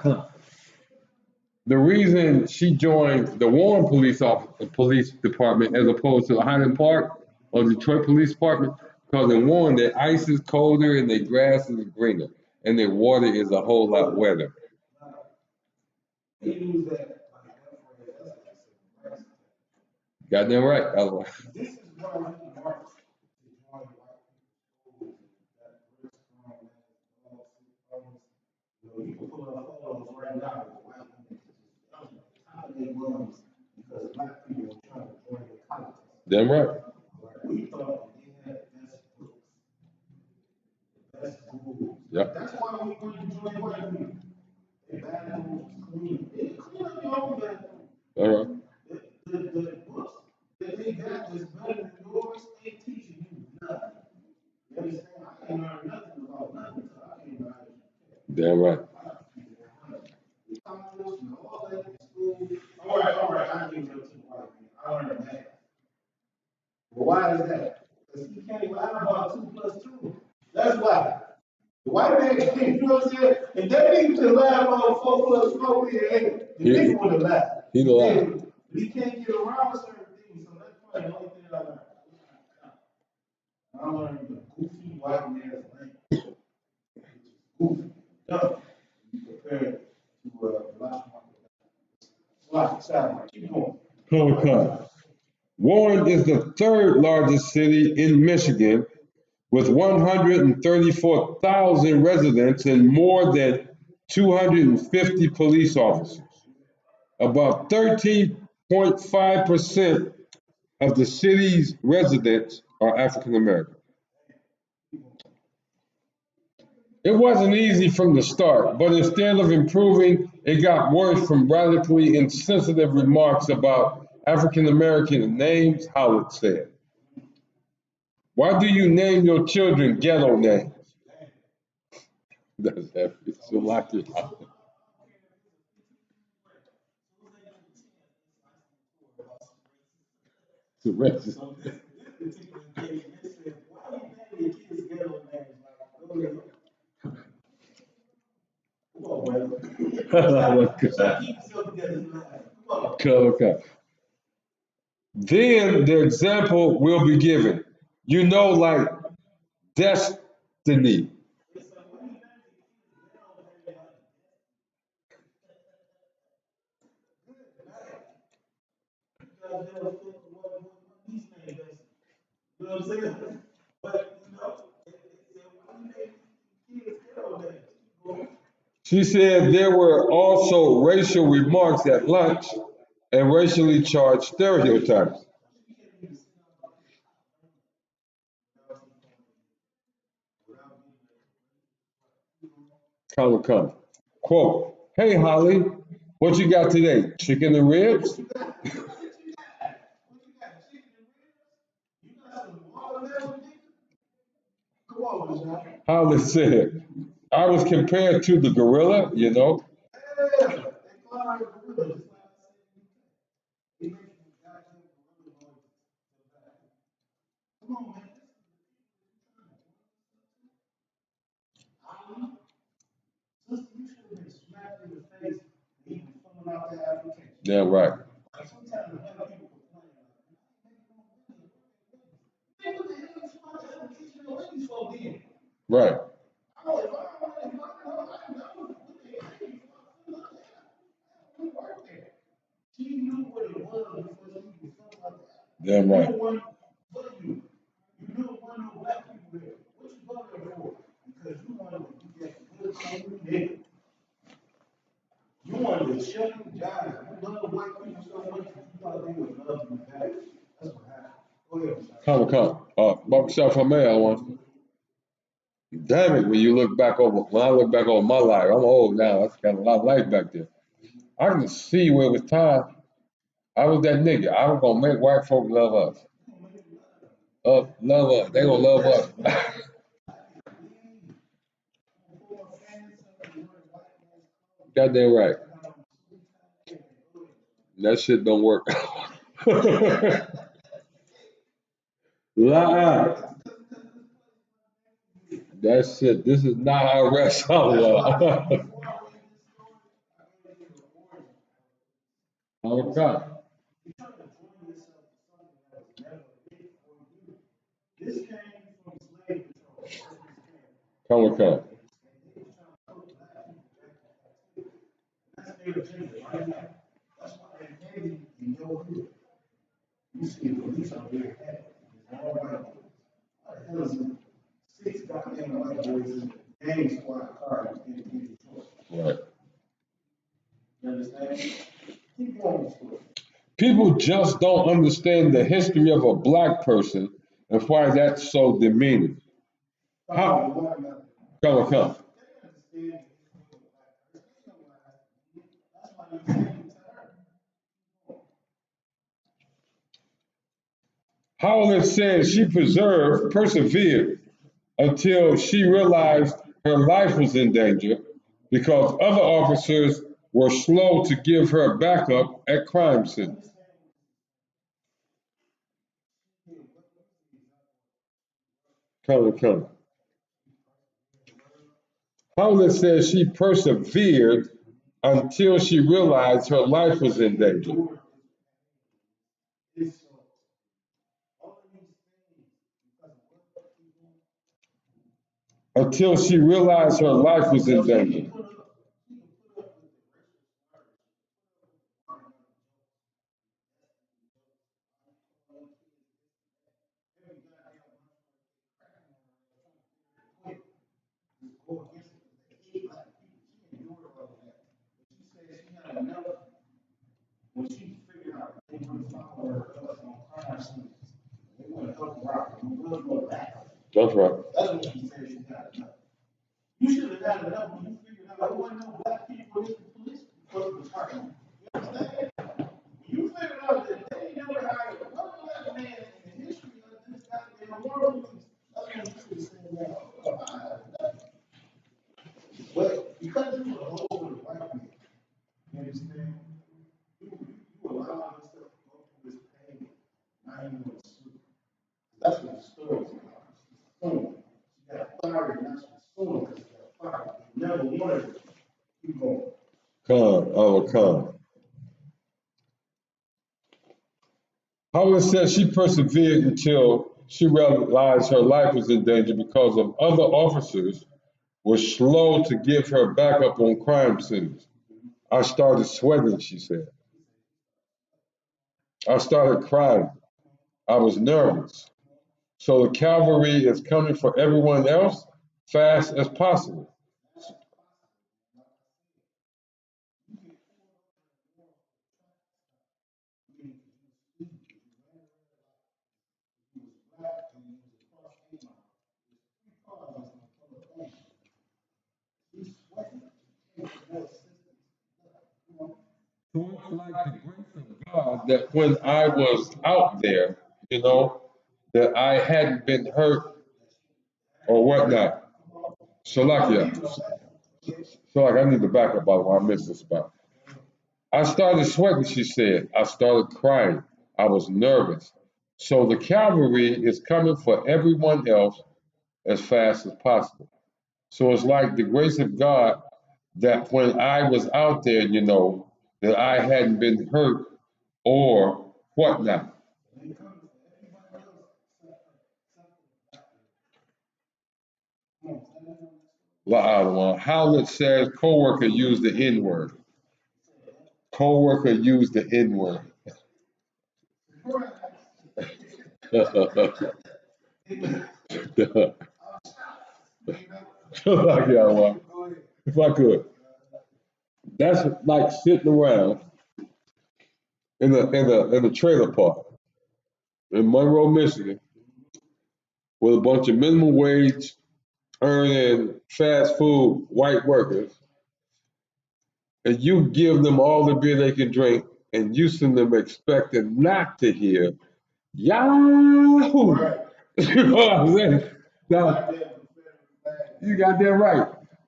come. The reason she joined the Warren police department as opposed to the Highland Park or Detroit Police Department, because in Warren their ice is colder and their grass is greener and their water is a whole lot wetter. They use that like that. Got that right. Otherwise. This is why we march to join white people that rich from you can pull up photos right now with white women top of their lungs because black people were trying to join the politics. Damn right. We thought they had the best books, the best schools. Yep. That's why we wanted to join white people. Their bathrooms was clean. They could clean up your own bathroom. All right. The books that they got was better than yours. They teaching you nothing. You understand? I ain't learned nothing about nothing until I came out here. Damn right. The college and all that in school. All right, I give it up to the white man. I learned that. But why is that? Because he can't lie about 2 plus 2. That's why. The white man can't, you know what I'm saying? If that nigga could lie about 4 plus 4, the nigga would have lied. He'd lie. But he can't get around certain things, so that's probably the only thing I learned. I learned the goofy white man's language. Goofy. Dumb. Compared to black salad. Keep going. Okay. Warren is the third largest city in Michigan with 134,000 residents and more than 250 police officers. About 13.5% of the city's residents are African American. It wasn't easy from the start, but instead of improving, it got worse from radically insensitive remarks about African American names, Howard said. Why do you name your children ghetto names? That's heavy. So like it. The rest is okay. Then the example will be given. You know, like destiny. You know what I'm saying? But, why you name kids ghetto names? She said there were also racial remarks at lunch and racially charged stereotypes. Come. Quote, hey Holly, what you got today? Chicken and ribs? Holly said, I was compared to the gorilla, you know. Yeah, right. Right. Damn right. You wanted to shut them down. You love white people so much that you thought they would love you back. That's what happened. Go ahead. Come. Barbershop for me, I want. Damn it, when I look back over my life, I'm old now. That's got a lot of life back there. I can see where it was time. I was that nigga. I was gonna make white folk love us. Love us. They gonna love us. Goddamn right. That shit don't work. Lie. That shit. This is not how rest Allah. Okay. Come. You see the police out there, all white boys. Six goddamn white boys in the gang squad car in Detroit. Right. You understand? Keep going with the story. People just don't understand the history of a black person and why that's so demeaning. How? Come. Howland said she persevered until she realized her life was in danger because other officers were slow to give her backup at crime scenes. Come. Howland said she persevered until she realized her life was in danger. Until she realized her life was in danger. When she figured out they would follow her on crime scenes, they want to help her out. There was no backup. That's right. That's what she said she got enough. You should have got enough when you figured out there wasn't no black people in the police department. You understand? You figured out that they never hired one black man in the history of this goddamn world. That's when you should have said that. But because you were a whole white man, you understand? You allow yourself to go through this pain. Now you want to sue. That's what the story's about. She's suing. She got fired, and now she's suing because she got fired. You never wanted to keep going. Come. Howland said she persevered until she realized her life was in danger because of other officers were slow to give her backup on crime scenes. I started sweating, she said. I started crying. I was nervous. So the cavalry is coming for everyone else fast as possible. like the grace of God that when I was out there, you know, that I hadn't been hurt or whatnot. So like, yeah. So like, I need to back up by the way I missed this spot. I started sweating, she said. I started crying. I was nervous. So the cavalry is coming for everyone else as fast as possible. So it's like the grace of God that when I was out there, you know, that I hadn't been hurt or whatnot. Howlett says coworker used the N word. Coworker used the N word. If I could. That's like sitting around in a trailer park in Monroe, Michigan, with a bunch of minimum wage earning fast food white workers, and you give them all the beer they can drink, and you send them expecting not to hear Yahoo! You know what I'm saying? Now, you got that right.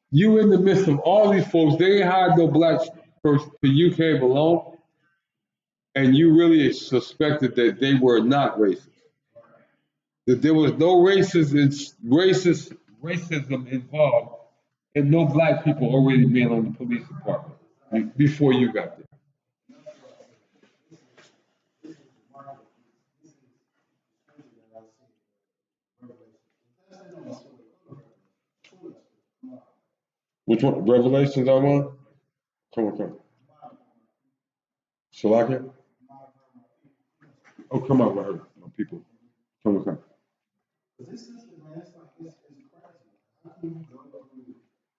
You in the midst of all these folks, they ain't hired no blacks for you came along, and you really suspected that they were not racist. That there was no racism involved, and no black people already being on the police department before you got there. Which one? Revelations I'm on? Come. Shalakia? Oh, come on with her, my people. Come. This is, man, it's like, it's crazy. How can you go through,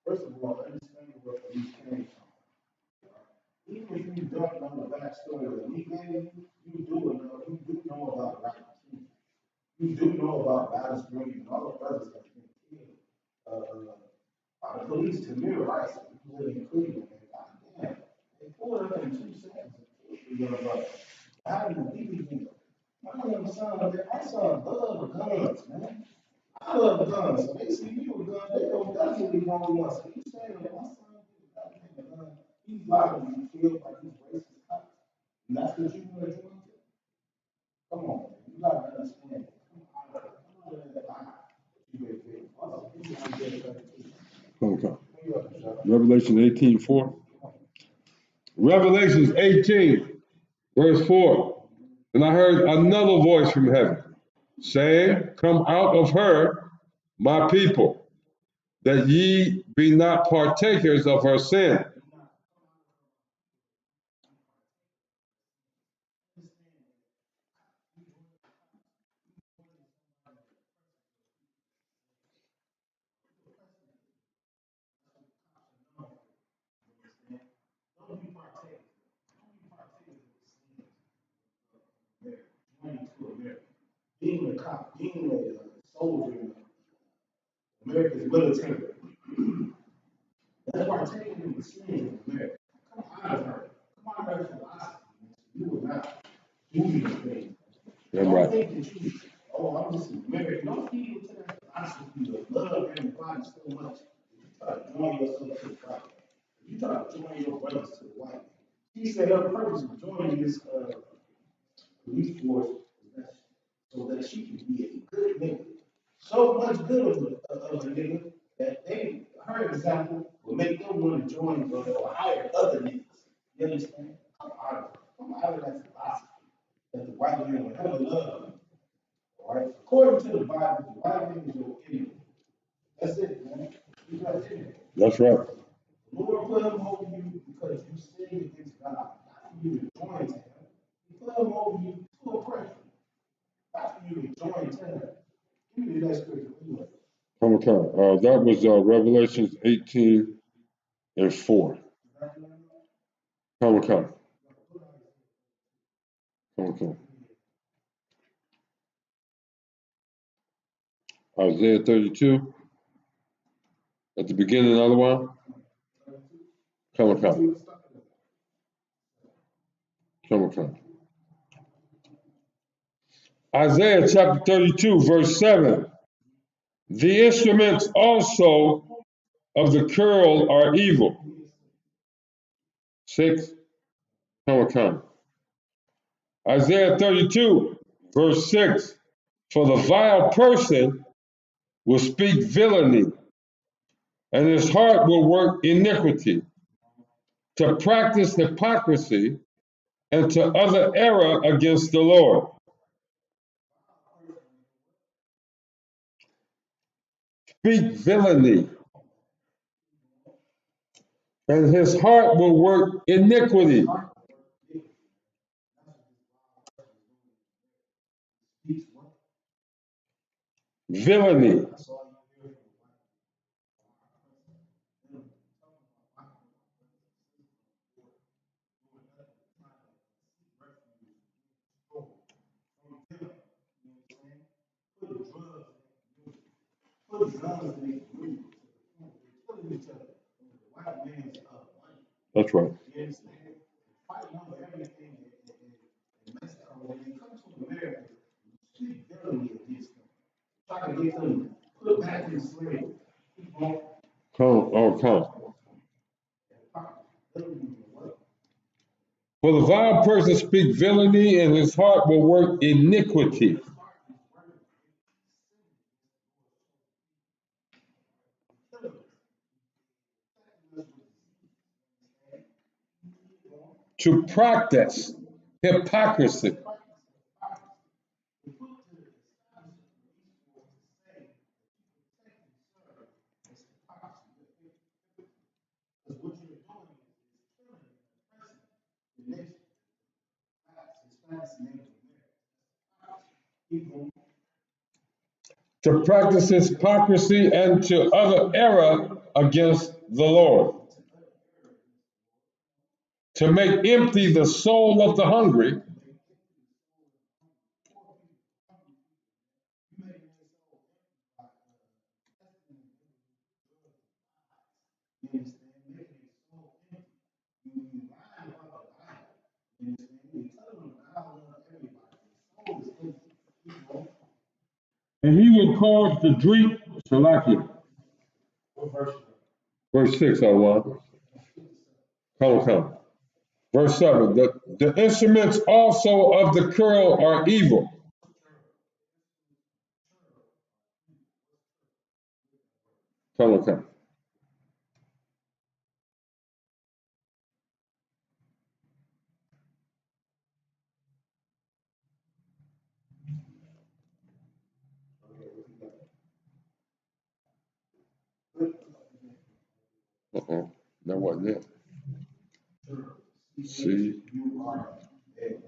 first of all, understand where these came from. Even if you don't know the backstory that we gave you, you do know about right. You do know about Dallas Green and all the brothers that have been killed by the police to mirror rights. You live in Cleveland, and goddamn, they pulled up in 2 seconds and killed the young brother. How do you think? My young son, my son love guns, man. I love guns. So they see you with guns, they don't definitely want one. So you saying that my son is a gun, he's liable to be killed by these racist cops. And that's what you want to do? Come on, man. You gotta understand. Come. Revelation 18:4. Revelations 18, verse 4. And I heard another voice from heaven saying, come out of her, my people, that ye be not partakers of her sin. Being a cop, being a soldier in America's military, that's why taking in the sins of America. Come out of her. Come out of her philosophy. You will not do these things. Don't think that you, I'm just an American. Don't feed into that philosophy of love everybody so much. You try to join yourself to the white. You try to join your brothers to the white. He said her purpose of joining this police force so that she can be a good nigga. So much good of a nigga that her example will make them want to join or hire other niggas. You understand? Come out of that philosophy that the white man will never love. All right? According to the Bible, the white man is your enemy. That's it, man. He's your enemy. That's right. The Lord put him over you because you sinned against God, not for you to join to him. He put him over you to oppression, not for you to join to him. Give me that scripture. Come. That was Revelations 18:4. Come. Isaiah 32. At the beginning, another one. Come. Come on, come. Isaiah chapter 32, verse 7. The instruments also of the curl are evil. 6. Come on, come. Isaiah 32, verse 6. For the vile person will speak villainy, and his heart will work iniquity, to practice hypocrisy, and to utter error against the Lord. Speak villainy, and his heart will work iniquity. Villainy. That's right. Come, oh, come. For the vile person speak villainy, and his heart will work iniquity. To practice hypocrisy. To practice hypocrisy and to utter error against the Lord. To make empty the soul of the hungry. And he will cause to drink, Salakia. Verse 6, I want. Come. Verse 7, the instruments also of the curl are evil. Come. That wasn't it. C,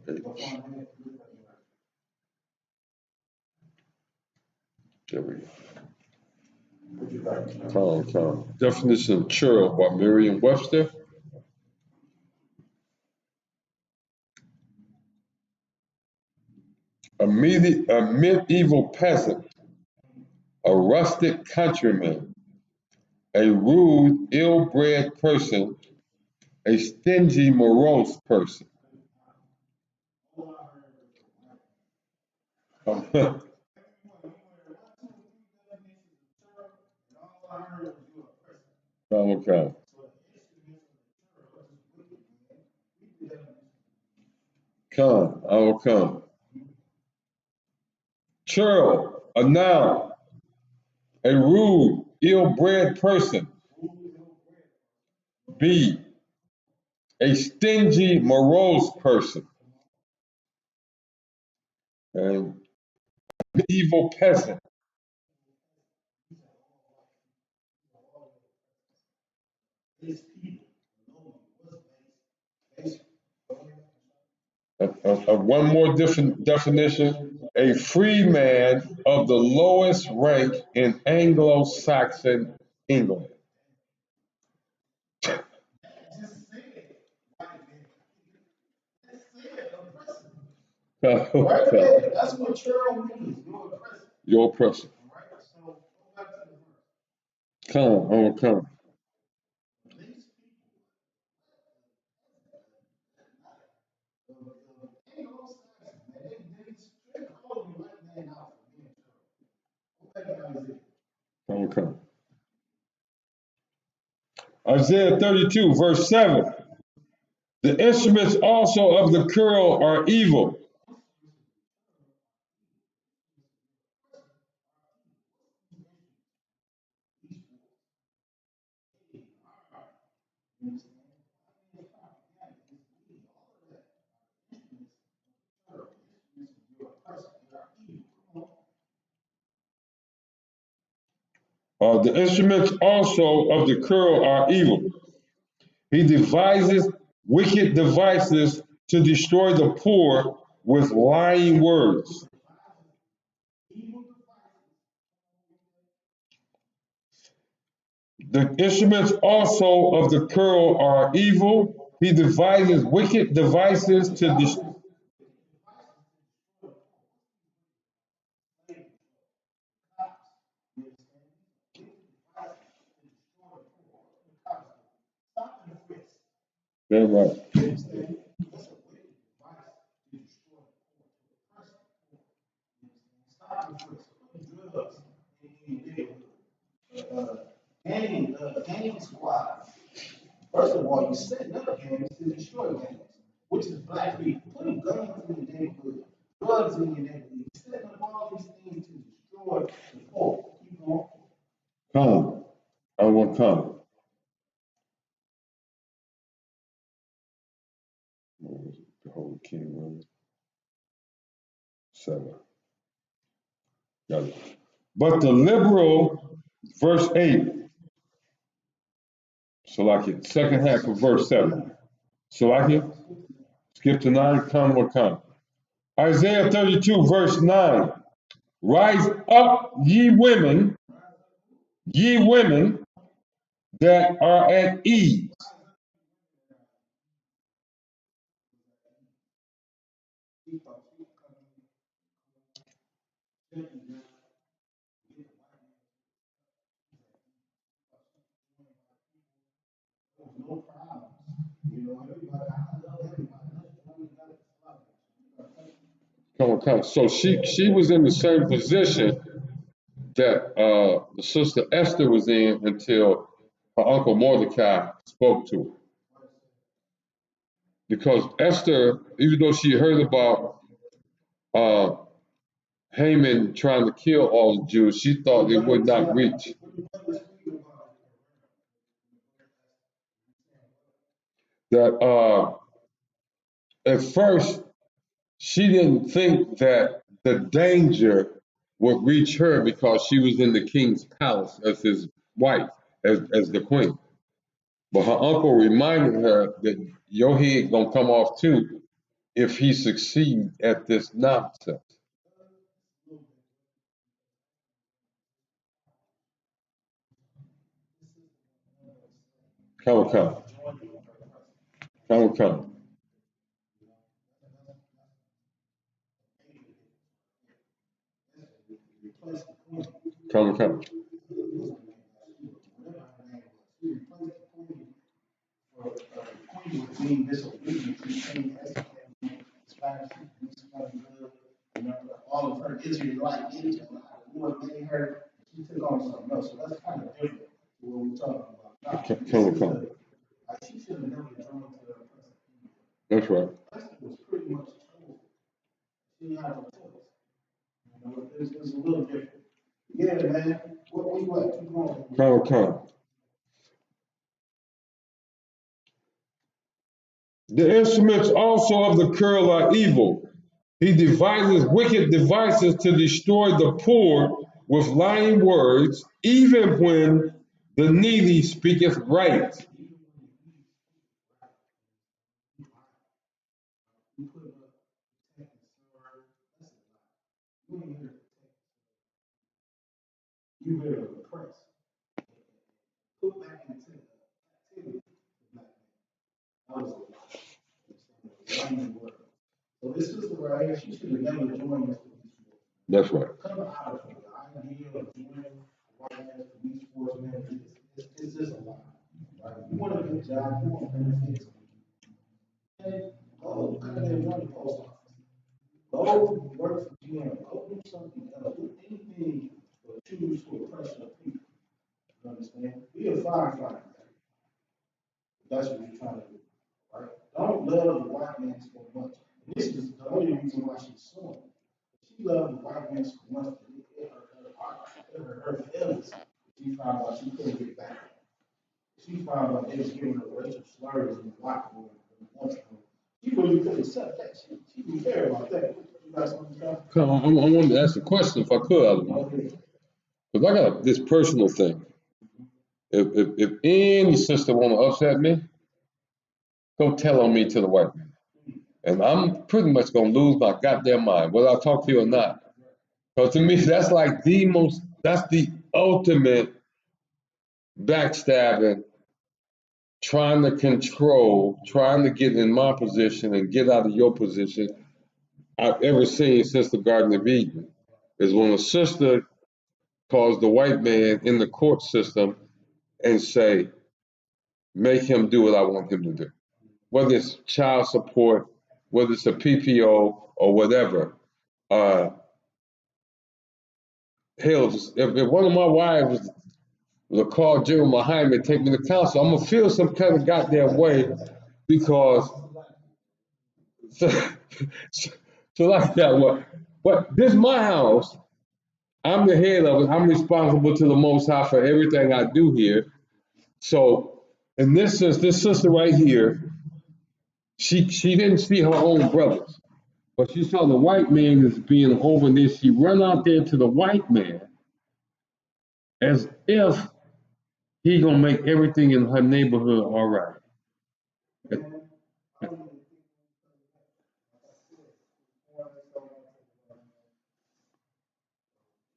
H. There we go. Come. Definition of churl by Merriam-Webster. A medieval peasant, a rustic countryman, a rude, ill-bred person, a stingy, morose person. Okay. I will come. Churl, a noun, a rude, ill-bred person. B, a stingy, morose person. And medieval peasant. One more different definition, a free man of the lowest rank in Anglo-Saxon England. Right there, that's what churl means, your oppressor. Come. Isaiah 32, verse 7. The instruments also of the curl are evil. The instruments also of the curl are evil. He devises wicked devices to destroy the poor with lying words. The instruments also of the curl are evil. He devises wicked devices to destroy. That's right. Gang squad. First of all, you setting up gangs to destroy gangs, which is black people putting guns in your neighborhood, drugs in your neighborhood, you setting up all these things to destroy the poor. Keep going. Come. I will come. What was it? The Holy King, William. 7. Got it. But the liberal, verse 8. So like it, second half of verse 7. So like it, skip to 9, come will come. Isaiah 32, verse 9. Rise up, ye women that are at ease. Come on, come. So she was in the same position that the sister Esther was in until her uncle Mordecai spoke to her. Because Esther, even though she heard about uh, Haman trying to kill all the Jews, she thought it would not reach. That at first she didn't think that the danger would reach her because she was in the king's palace as his wife, as the queen. But her uncle reminded her that your head gonna come off too if he succeeds at this nonsense. Come, come, come, come, come, come. Being disobedient to the king, Spanish, all of her Israelite Israelite, the Lord made her, she took on something else. So that's kind of different to what we're talking about. Now, Come, come. like she should have never joined the That's right. Esther was pretty much told she didn't have a choice. You know, it's a little different. Yeah, man. What you at? Keep going. Come, come. The instruments also of the curl are evil. He devises wicked devices to destroy the poor with lying words, even when the needy speaketh right. You hear the press. Put back into captivity the black man. That was a lying word. So this is the right here. She should have never joined us. That's right. Come out of it. The idea of joining white man's police force, man, it's just a lie. Right? You want a good job, you want benefits. And go out there and run the post office. Go work for GM. Go do something else. Do anything but choose to oppress your people. You understand? Be a firefighter. this is the only reason why she's suing. She loved the white man so much that it hurt her feelings. She found out she couldn't get back. She found out they was giving her racial slurs in the locker room, in the lunchroom. She really couldn't accept that. She didn't care about that. You got something to say? I wanted to ask a question if I could, because I got this personal thing. If any sister want to upset me, go tell on me to the white man. And I'm pretty much going to lose my goddamn mind, whether I talk to you or not. Because to me, that's like that's the ultimate backstabbing, trying to control, trying to get in my position and get out of your position I've ever seen since the Garden of Eden. Is when a sister calls the white man in the court system and say, make him do what I want him to do. Whether it's child support, whether it's a PPO or whatever. Hell, if one of my wives was to call General Muhammad and take me to counsel, I'm gonna feel some kind of goddamn way because so like that. What? But this is my house. I'm the head of it. I'm responsible to the Most High for everything I do here. So in this sense, this sister right here, she didn't see her own brothers, but she saw the white man as being over this. She run out there to the white man as if he gonna make everything in her neighborhood all right.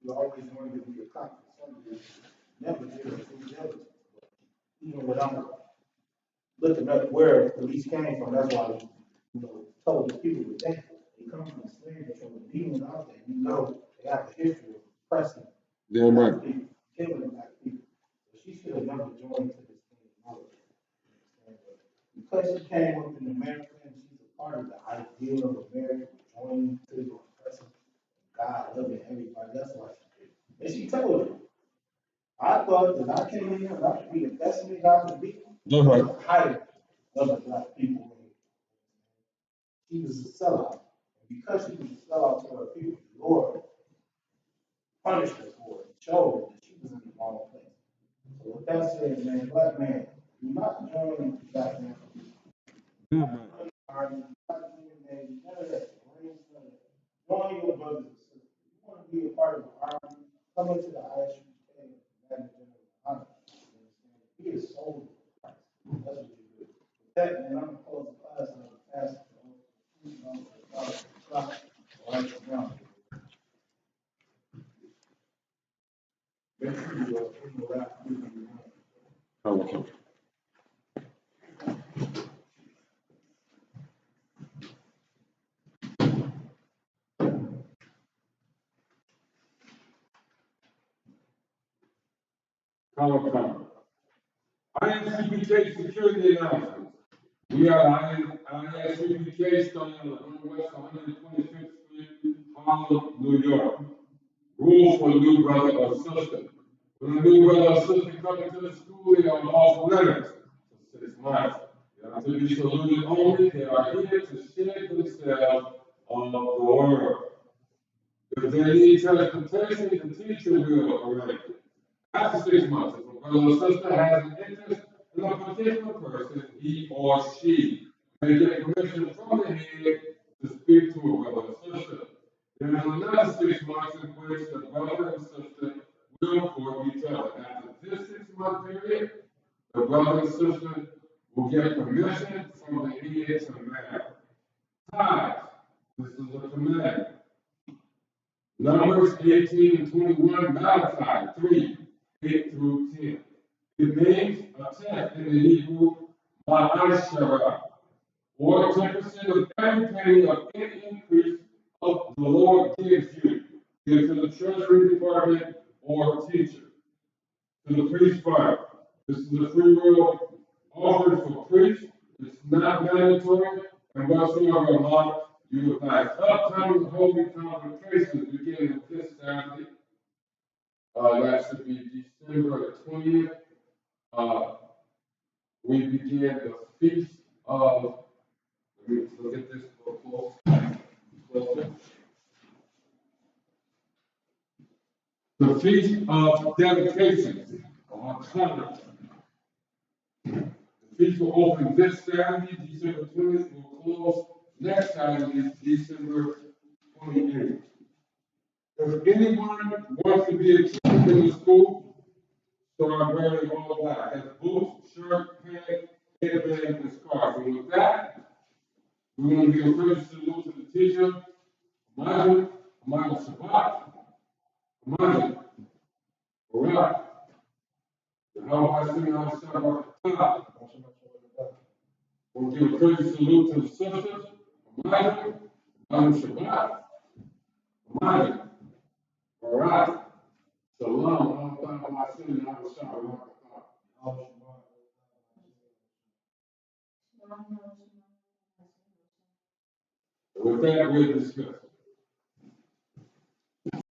You always wanted to be a cop. Never did it. Even when I'm looking at where the police came from, that's why told the people that they come from the slave control, even out there, they have a history of oppressing Damn right. black people, killing black people. So she should have never joined to this thing. Because she came up in America and she's a part of the ideal of America, joining to the oppressing God, loving everybody. That's why she did. And she told you. I thought that I came in here and I could be the best thing I could be. That's right. Higher of the black people. She was a sellout. And because she was a sellout to her people, the Lord punished her for it. Showed her that she was in the wrong place. So with that said, man, black man, do not join the black man. Join your brothers and sisters. You want to be a part of the army, come into the Isupk and be a soldier of Christ. That's what you do. With that, man, I'm going to close the class and I'm going to pass it to make sure you in the last Okay. Comment. ISUPK security announcements. We are ISUPK starting on West 125th Street, Harlem, New York. Rules for new brother or sister. When a new brother or sister come into the school, they are off limits for 6 months. They are to be saluted only. They are here to share themselves on the word. If they need transportation, the teacher will arrange it. After 6 months, if a brother or sister has an interest in a particular person, he or she may get permission from the head to speak to a brother or sister. There is another 6 months in which the brother and sister will court each other. After this 6-month period, the brother and sister will get permission from the head to marry. Tithes. This is a command. Numbers 18 and 21, Malachi 3, 8 through 10. It means a tenth in the Hebrew, ma'ashara, or 10% of every penny of any increase of the Lord gives you. Give to the treasury department or teacher. To the priest fund. This is a free will offering for priests. It's not mandatory, and whatsoever amount you would like. Upcoming holy convocations beginning this Saturday. That should be December 20th. We begin the feast of, let me look at this The Feast of Dedication, or Hanukkah. The feast will open this Saturday, December 20th, will close next Saturday, December 28th. If anyone wants to be a teacher in the school, start wearing all black. That's boots, shirt, pants, headband, and scarf. And with that, we're going to give a courtesy salute to the teacher, Imagine, Shabbat, Imagine, Barak. How I sing out Shabbat. We'll give a courtesy salute to the sisters, Imagine, Shabbat, Imagine, Barak. Shalom, how I sing out Shabbat. With that, we'll discuss.